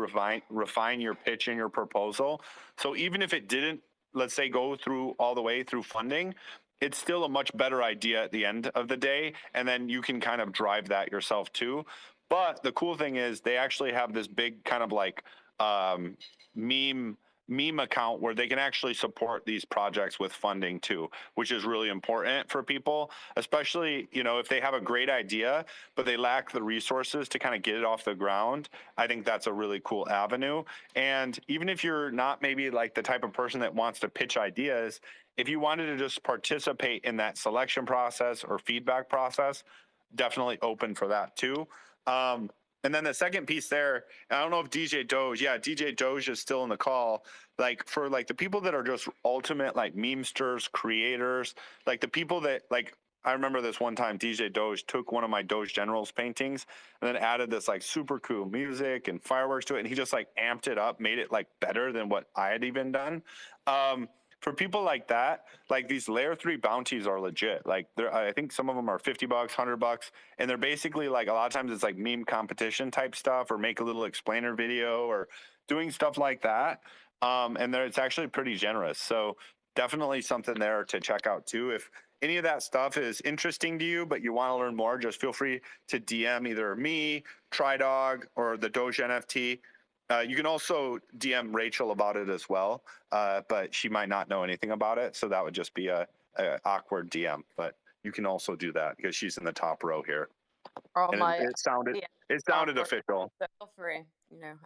refine your pitch and your proposal. So even if it didn't, let's say, go through all the way through funding, it's still a much better idea at the end of the day. And then you can kind of drive that yourself too. But the cool thing is they actually have this big kind of like meme account where they can actually support these projects with funding too, which is really important for people, especially, if they have a great idea, but they lack the resources to kind of get it off the ground. I think that's a really cool avenue. And even if you're not maybe like the type of person that wants to pitch ideas, if you wanted to just participate in that selection process or feedback process, definitely open for that too. And then the second piece there, I don't know if DJ Doge is still in the call. Like for like the people that are just ultimate like memesters, creators, like the people that like, I remember this one time DJ Doge took one of my Doge Generals paintings and then added this like super cool music and fireworks to it. And he just like amped it up, made it like better than what I had even done. For people like that, like these layer 3 bounties are legit. Like I think some of them are $50, $100, and they're basically like a lot of times it's like meme competition type stuff or make a little explainer video or doing stuff like that. And it's actually pretty generous. So definitely something there to check out too. If any of that stuff is interesting to you, but you want to learn more, just feel free to DM either me, TriDog, or the Doge NFT. You can also DM Rachel about it as well, but she might not know anything about it, so that would just be a awkward DM. But you can also do that because she's in the top row here. All And my it sounded awkward. official. So feel free.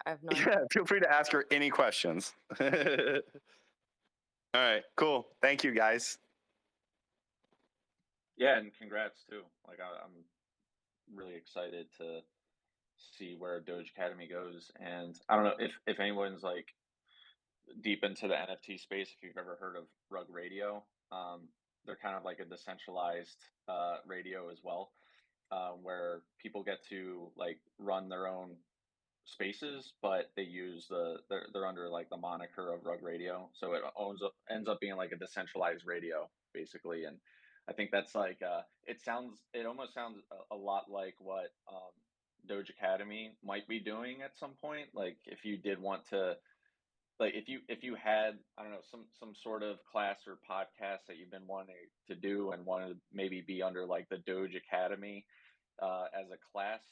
I have no. Yeah, feel free to ask her any questions. All right, cool. Thank you, guys. Yeah, and congrats too. Like I'm really excited to see where Doge Academy goes. And I don't know if anyone's like deep into the NFT space, if you've ever heard of Rug Radio. They're kind of like a decentralized radio as well, where people get to like run their own spaces, but they use they're under like the moniker of Rug Radio, so it ends up being like a decentralized radio basically. And I think that's like it almost sounds a lot like what Doge Academy might be doing at some point. Like if you did want to, like if you had, I don't know, some sort of class or podcast that you've been wanting to do and wanted to maybe be under like the Doge Academy as a class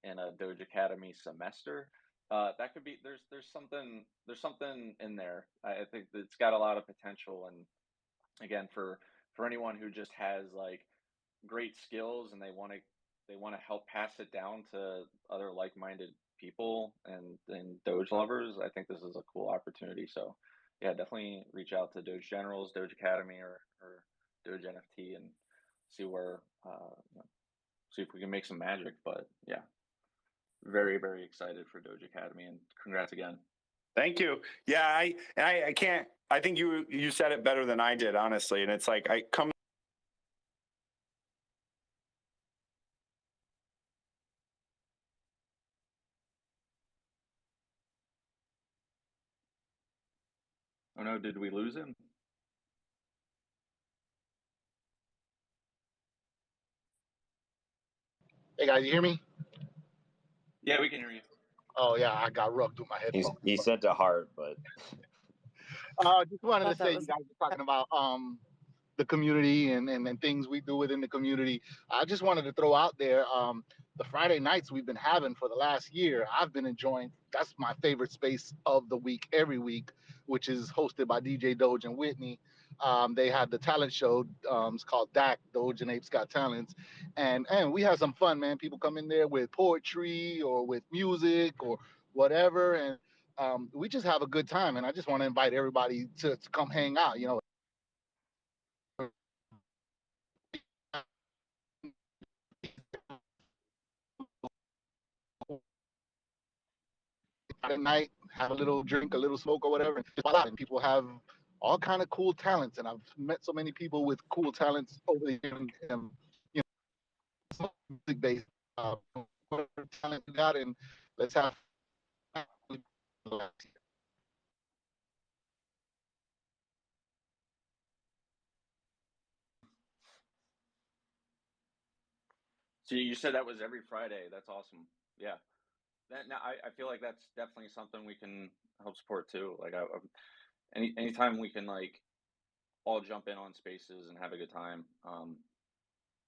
in a Doge Academy semester. That could be there's something in there. I think it's got a lot of potential. And again, for anyone who just has like great skills and they want to help pass it down to other like-minded people and Doge lovers, I think this is a cool opportunity. So yeah, definitely reach out to Doge Generals, Doge Academy, or Doge NFT and see where see if we can make some magic. But yeah, very, very excited for Doge Academy, and congrats again. Thank you. Yeah, I can't. I think you said it better than I did, honestly. And it's like I come. Oh no, did we lose him? Hey guys, you hear me? Yeah, we can hear you. Oh yeah, I got rubbed through my headphones. He sent a heart, but Just wanted to Thought that say, you was guys were talking about the community and things we do within the community. I just wanted to throw out there the Friday nights we've been having for the last year. I've been enjoying. That's my favorite space of the week every week, which is hosted by DJ Doge and Whitney. They have the talent show. It's called DAC, Doge and Apes Got Talents, and we have some fun, man. People come in there with poetry or with music or whatever, and we just have a good time. And I just want to invite everybody to come hang out. You know, at night, have a little drink, a little smoke or whatever, and just vibe out. And people have all kind of cool talents, and I've met so many people with cool talents over the years. You know, music based whatever talent you got, and let's have fun. So you said that was every Friday. That's awesome. Yeah. Now I feel like that's definitely something we can help support too. Like anytime we can like all jump in on spaces and have a good time.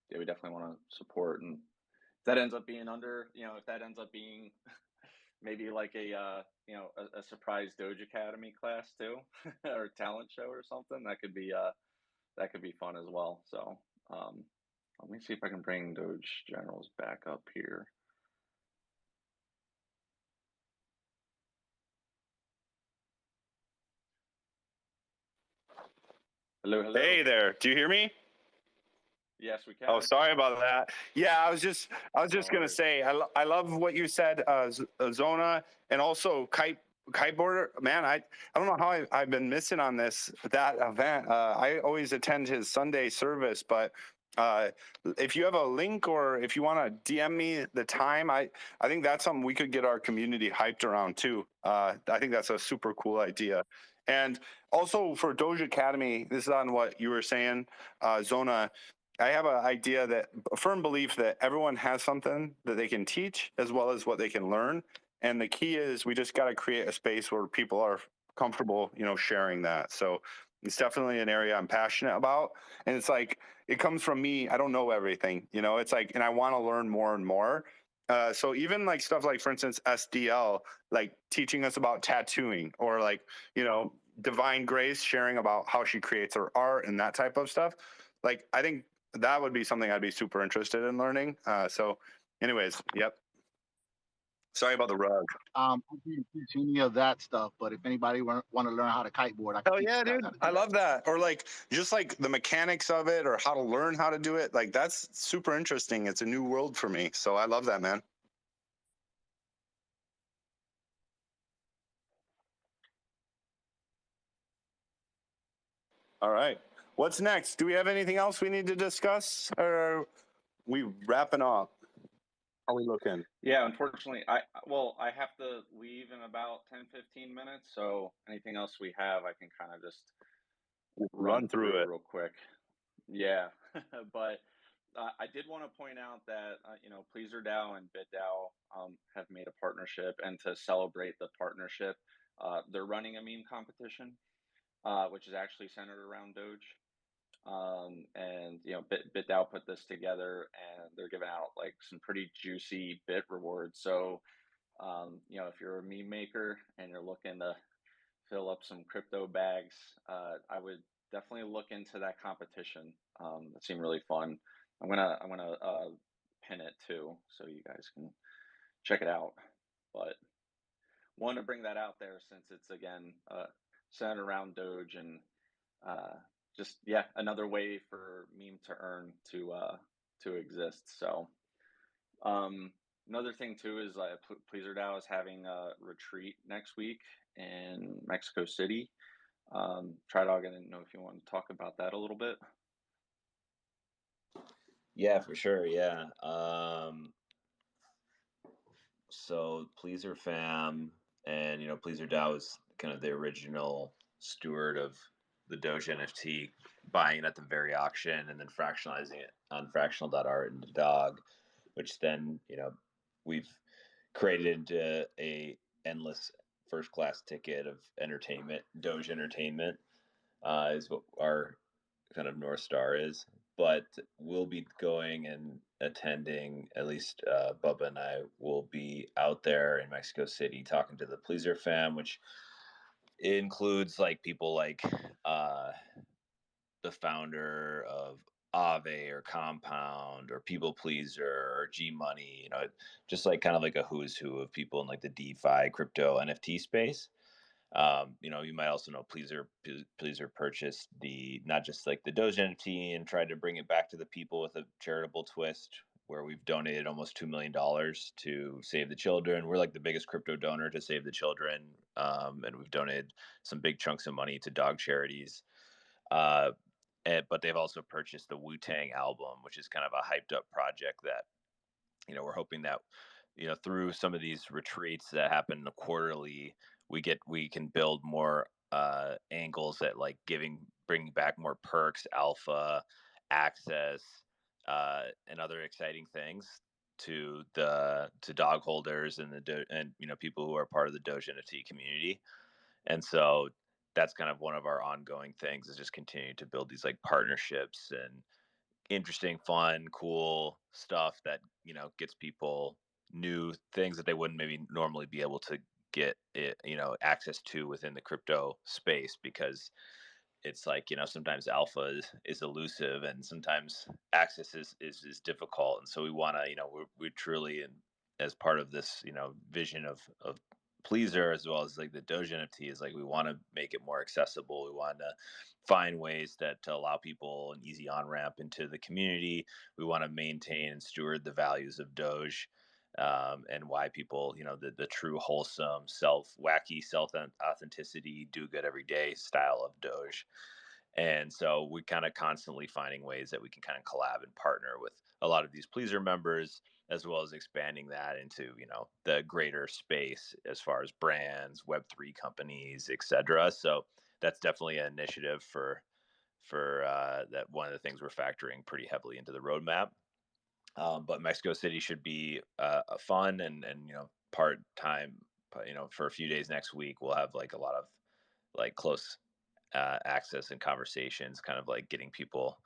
Yeah, we definitely want to support. And if that ends up being if that ends up being maybe like a surprise Doge Academy class too, or talent show or something, that could be fun as well. So um, let me see if I can bring Doge Generals back up here. Hello, hello. Hey there. Do you hear me? Yes, we can. Oh, sorry about that. Yeah, I was just No gonna worries. say I love what you said, Zona, and also kiteboarder. Man, I don't know how I've been missing on that event. I always attend his Sunday service, but if you have a link or if you want to DM me the time, I think that's something we could get our community hyped around too. I think that's a super cool idea. And also for Doge Academy, this is on what you were saying, Zona. I have a firm belief that everyone has something that they can teach as well as what they can learn. And the key is we just got to create a space where people are comfortable, sharing that. So it's definitely an area I'm passionate about. And it's like, it comes from me. I don't know everything, it's like, and I want to learn more and more. So even like stuff like, for instance, SDL, like teaching us about tattooing or like, Divine Grace sharing about how she creates her art and that type of stuff. Like, I think that would be something I'd be super interested in learning. So anyways, yep. Sorry about the rug. I can't teach any of that stuff, but if anybody want to learn how to kiteboard, I can Oh teach yeah, you guys dude. how to do I that. love that. Or like just like the mechanics of it or how to learn how to do it. Like that's super interesting. It's a new world for me. So I love that, man. All right. What's next? Do we have anything else we need to discuss? Or are we wrapping up? How are we looking? Yeah, unfortunately, I have to leave in about 10-15 minutes. So anything else we have, I can kind of just run through it. real quick. Yeah, but I did want to point out that Pleaser DAO and BitDAO have made a partnership, and to celebrate the partnership, they're running a meme competition, which is actually centered around Doge. And BitDAO put this together, and they're giving out like some pretty juicy bit rewards. So if you're a meme maker and you're looking to fill up some crypto bags, I would definitely look into that competition. It seemed really fun. I'm gonna pin it too, so you guys can check it out. But want to bring that out there since it's again centered around Doge, and just another way for meme to earn to exist. So another thing too is Pleaser DAO is having a retreat next week in Mexico City. Try Dog, I didn't know if you want to talk about that a little bit. Yeah, for sure. Yeah. So Pleaser Fam and Pleaser DAO is kind of the original steward of the Doge NFT, buying it at the very auction and then fractionalizing it on fractional.art into Dog, which then we've created a endless first class ticket of entertainment. Doge entertainment is what our kind of North Star is. But we'll be going and attending, at least Bubba and I will be out there in Mexico City talking to the Pleaser fam, which includes like people like the founder of Aave or Compound or People Pleaser or G Money, you know, just like kind of like a who's who of people in like the DeFi, crypto, NFT space. You know, you might also know Pleaser purchased the not just like the Doge NFT and tried to bring it back to the people with a charitable twist, where we've donated almost $2 million to Save the Children. We're like the biggest crypto donor to Save the Children, and we've donated some big chunks of money to dog charities. Uh, but they've also purchased the Wu-Tang album, which is kind of a hyped up project that, you know, we're hoping that, you know, through some of these retreats that happen quarterly, we can build more angles at like bringing back more perks, alpha, access, and other exciting things to dog holders and and you know, people who are part of the Doge NFT community. And so that's kind of one of our ongoing things, is just continuing to build these like partnerships and interesting, fun, cool stuff that, you know, gets people new things that they wouldn't maybe normally be able to get it, you know, access to within the crypto space, because it's like, you know, sometimes alpha is elusive and sometimes access is difficult. And so we want to, you know, we truly, and as part of this, you know, vision of Pleaser, as well as like the Doge NFT, is like we want to make it more accessible. We want to find ways that to allow people an easy on ramp into the community. We want to maintain and steward the values of Doge, and why people, you know, the true wholesome wacky self authenticity, do good every day style of Doge. And so we kind of constantly finding ways that we can kind of collab and partner with a lot of these Pleaser members, as well as expanding that into, you know, the greater space as far as brands, Web3 companies, etc. So that's definitely an initiative for that, one of the things we're factoring pretty heavily into the roadmap. But Mexico City should be a fun and, you know, part time. You know, for a few days next week, we'll have like a lot of like close access and conversations, kind of like getting people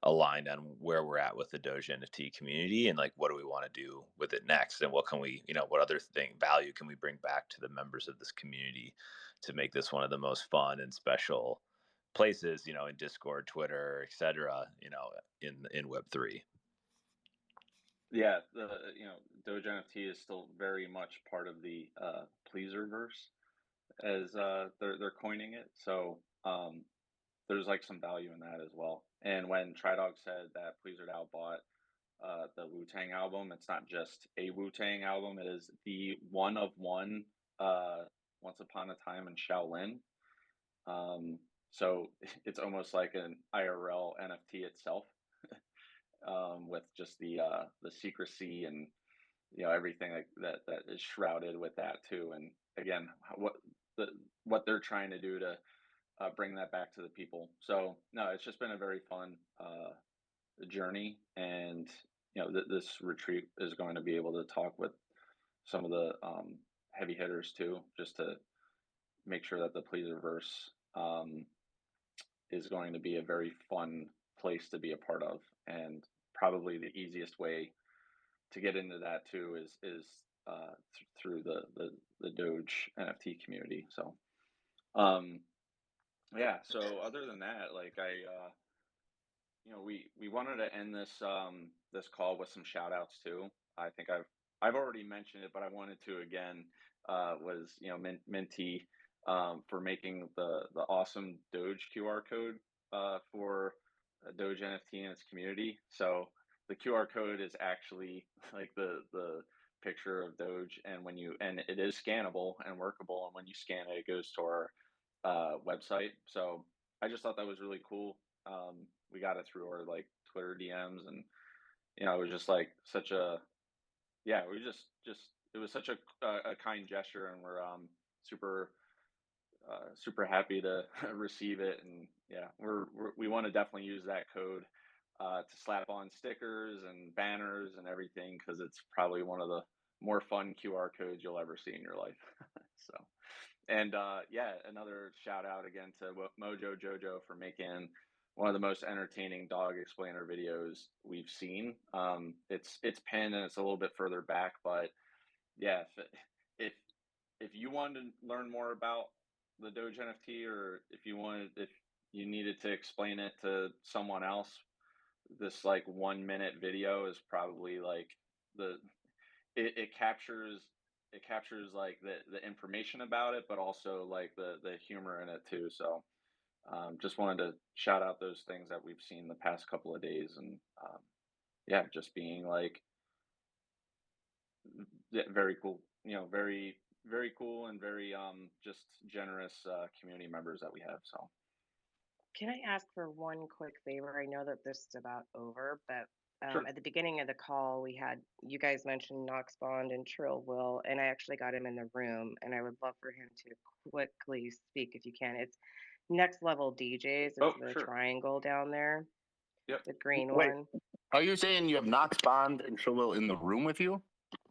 aligned on where we're at with the Doge NFT community, and like what do we want to do with it next, and what can we, you know, what other value can we bring back to the members of this community to make this one of the most fun and special places, you know, in Discord, Twitter, etc., you know, in Web3. Yeah, the you know, Doge NFT is still very much part of the Pleaserverse, as they're coining it. So there's like some value in that as well. And when TriDog said that Pleaser DAO bought the Wu Tang album, it's not just a Wu Tang album; it is the one of one Once Upon a Time in Shaolin. So it's almost like an IRL NFT itself, with just the secrecy and, you know, everything like that is shrouded with that too. And again, what they're trying to do to bring that back to the people. So no, it's just been a very fun journey, and you know, this retreat is going to be able to talk with some of the heavy hitters too, just to make sure that the Pleaserverse is going to be a very fun place to be a part of. And probably the easiest way to get into that too is through the Doge NFT community. So yeah. So other than that, like you know, we wanted to end this call with some shout outs too. I think I've already mentioned it, but I wanted to again. Was, you know, Minty, for making the awesome Doge QR code for Doge NFT and its community. So the QR code is actually like the picture of Doge, and and it is scannable and workable, and when you scan it, it goes to our website. So I just thought that was really cool. We got it through our like Twitter DMs, and you know, it was just like such a, yeah, we just it was such a kind gesture, and we're super super happy to receive it. And yeah, we want to definitely use that code to slap on stickers and banners and everything, because it's probably one of more fun QR codes you'll ever see in your life. So, and yeah, another shout out again to Mojo Jojo for making one of the most entertaining dog explainer videos we've seen. It's pinned and it's a little bit further back, but yeah, if if you wanted to learn more about the Doge NFT, or if you needed to explain it to someone else, this like 1 minute video is probably like the it captures like the information about it, but also like the humor in it too. So just wanted to shout out those things that we've seen the past couple of days, and yeah, just being like very cool, very cool, and very just generous community members that we have. So Can I ask for one quick favor? I know that this is about over, but sure. at the beginning of the call, you guys mentioned Knox Bond and Trill Will, and I actually got him in the room, and I would love for him to quickly speak if you can. It's Next Level DJs. Oh, It's the sure. triangle down there, Yep. the green Wait, one. are you saying you have Knox Bond and Trillwill in the room with you?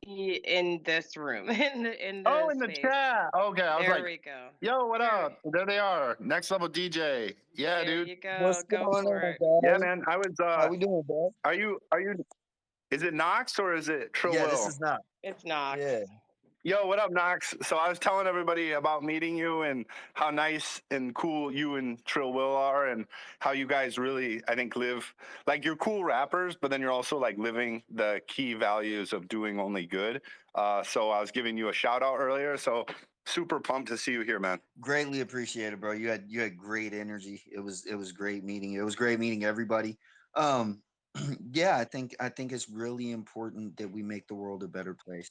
In this room, in Oh, the in the space. chat. Okay, I was There like, we go. yo, what There, up? There they are. Next level DJ. Yeah, there dude. you go. What's Go going for on, it. Yeah, guys? man. I was How we doing, bro? are you is it Knox or is it Yeah, this Trillwill? is not. It's Knox. Yeah. Yo, what up, Knox? So I was telling everybody about meeting you and how nice and cool you and Trill Will are, and how you guys really, I think, live like you're cool rappers, but then you're also like living the key values of doing only good. So I was giving you a shout out earlier. So super pumped to see you here, man. Greatly appreciated, bro. You had great energy. It was great meeting you. It was great meeting everybody. Um yeah, I think it's really important that we make the world a better place,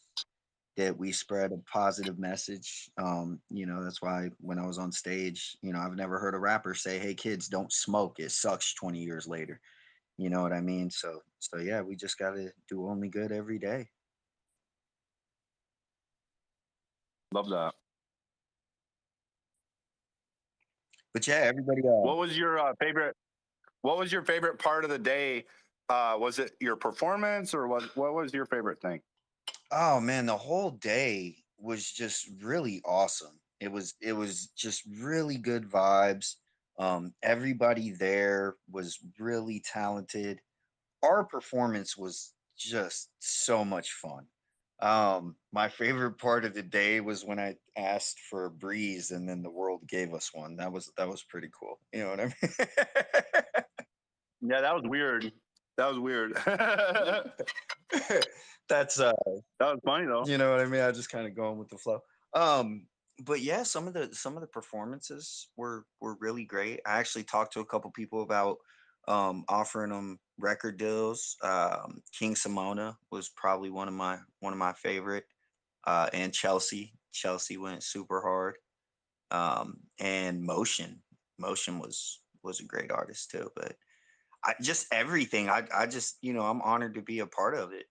that we spread a positive message. That's why when I was on stage, I've never heard a rapper say, "Hey kids, don't smoke. It sucks 20 years later." You know what I mean? So yeah, we just got to do only good every day. Love that. But yeah, everybody What was your favorite? What was your favorite part of the day? Was it your performance, or what was your favorite thing? oh man, the whole day was just really awesome. It was just really good vibes. Everybody there was really talented. Our performance was just so much fun. My favorite part of the day was when I asked for a breeze and then the world gave us one. That was pretty cool. You know what I mean? Yeah, that was weird. That was weird. That's That was funny though. you know what I mean? I just kind of going with the flow. But yeah, some of the performances were really great. I actually talked to a couple people about offering them record deals. King Simona was probably one of my favorite. And Chelsea went super hard. And Motion was a great artist too. But I just everything. I just I'm honored to be a part of it.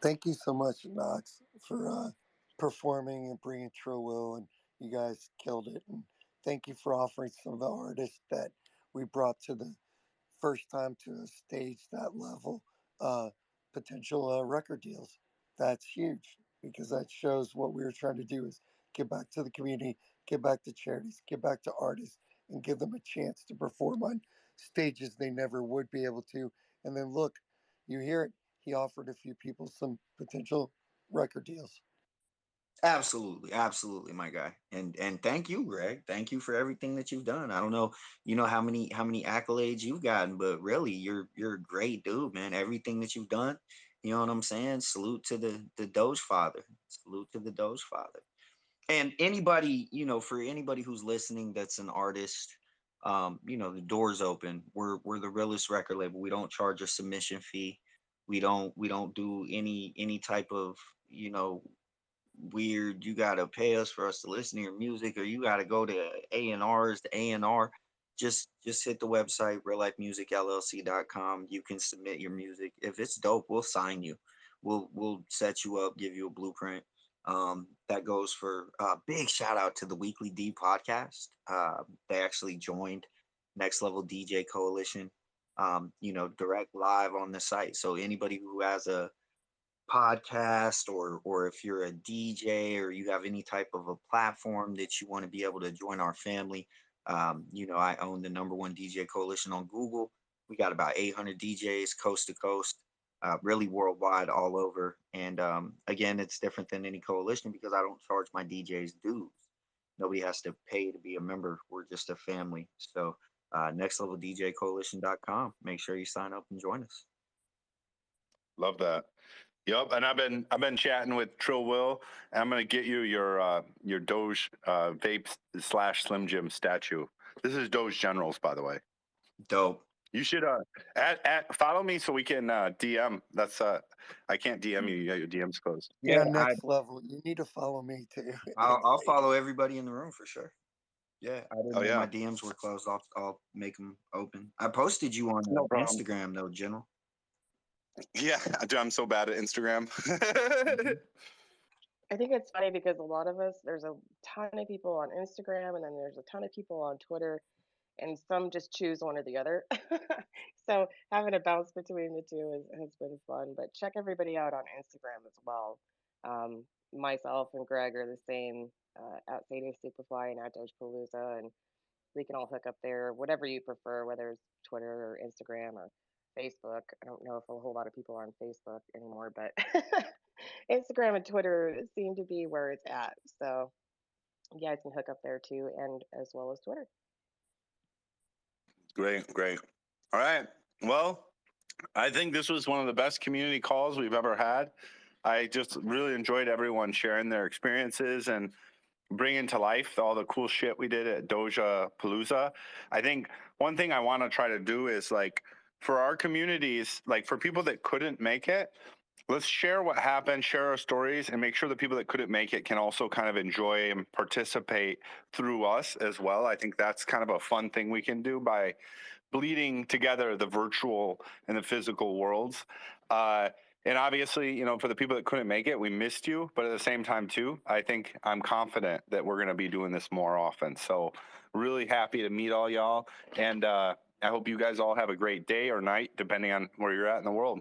Thank you so much, Knox, for performing and bringing True Will, and you guys killed it. And thank you for offering some of the artists that we brought to the first time to a stage that level potential record deals. That's huge because that shows what we were trying to do is give back to the community, give back to charities, give back to artists, and give them a chance to perform on stages they never would be able to. And then look, you hear it. He offered a few people some potential record deals. Absolutely, absolutely, my guy. And thank you, Greg. Thank you for everything that you've done. I don't know, how many accolades you've gotten, but really you're a great dude, man. Everything that you've done, you know what I'm saying? Salute to the Doge Father. Salute to the Doge Father. And anybody, for anybody who's listening that's an artist, the door's open. We're the realest record label. We don't charge a submission fee. We don't do any type of, weird, you gotta pay us for us to listen to your music, or you gotta go to A&R's, the A&R. Just hit the website reallifemusicllc.com. You can submit your music. If it's dope, we'll sign you. We'll set you up, give you a blueprint. That goes for big shout out to the Weekly D podcast. They actually joined Next Level DJ Coalition. direct live on the site. So anybody who has a podcast, or if you're a DJ, or you have any type of a platform that you want to be able to join our family, I own the #1 DJ coalition on Google. We got about 800 DJs coast to coast, really worldwide, all over. And again, it's different than any coalition because I don't charge my DJs dues. Nobody has to pay to be a member. We're just a family. So nextleveldjcoalition.com. Make sure you sign up and join us. Love that. Yep, and I've been chatting with Trill Will, and I'm gonna get you your Doge vape / Slim Jim statue. This is Doge Generals, by the way. Dope. You should follow me so we can DM. That's I can't DM you. You got your DMs closed. Yeah, next level. You need to follow me too. I'll follow everybody in the room for sure. Yeah, I didn't Oh, know yeah. my DMs were closed. I'll make them open. I posted you on No problem. Instagram though, General. Yeah, dude, I'm so bad at Instagram. I think it's funny because a lot of us, there's a ton of people on Instagram, and then there's a ton of people on Twitter, and some just choose one or the other. So having a bounce between the two has been fun. But check everybody out on Instagram as well. Myself and Greg are the same, at Sadie Superfly and at Dojapalooza, and we can all hook up there, whatever you prefer, whether it's Twitter or Instagram or Facebook. I don't know if a whole lot of people are on Facebook anymore, but Instagram and Twitter seem to be where it's at. So you guys can hook up there too, and as well as Twitter. Great. All right. Well, I think this was one of the best community calls we've ever had. I just really enjoyed everyone sharing their experiences and bringing to life all the cool shit we did at Dojapalooza. I think one thing I want to try to do is, like, for our communities, like for people that couldn't make it, let's share what happened, share our stories, and make sure the people that couldn't make it can also kind of enjoy and participate through us as well. I think that's kind of a fun thing we can do by bleeding together the virtual and the physical worlds. And obviously, for the people that couldn't make it, we missed you. But at the same time, too, I'm confident that we're going to be doing this more often. So really happy to meet all y'all. And I hope you guys all have a great day or night, depending on where you're at in the world.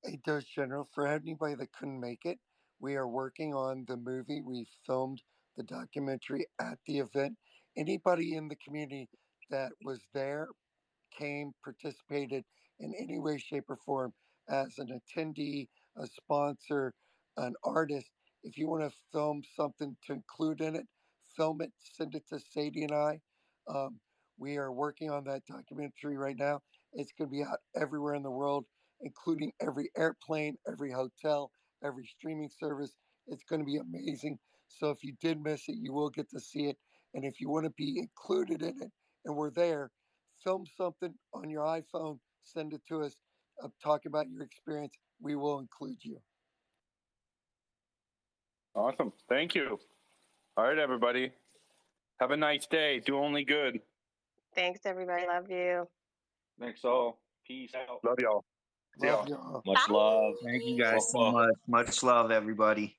Hey, Doge General, for anybody that couldn't make it, we are working on the movie. We filmed the documentary at the event. Anybody in the community that was there, came, participated in any way, shape, or form as an attendee, a sponsor, an artist. If you want to film something to include in it, film it, send it to Sadie and I. We are working on that documentary right now. It's going to be out everywhere in the world, including every airplane, every hotel, every streaming service. It's going to be amazing. So if you did miss it, you will get to see it. And if you want to be included in it and we're there, film something on your iPhone, send it to us, talk about your experience. We will include you. Awesome. Thank you. All right, everybody. Have a nice day. Do only good. Thanks, everybody. Love you. Thanks all. Peace out. Love y'all. See Love y'all. y'all. Much love. Thank you guys so much. Much love, everybody.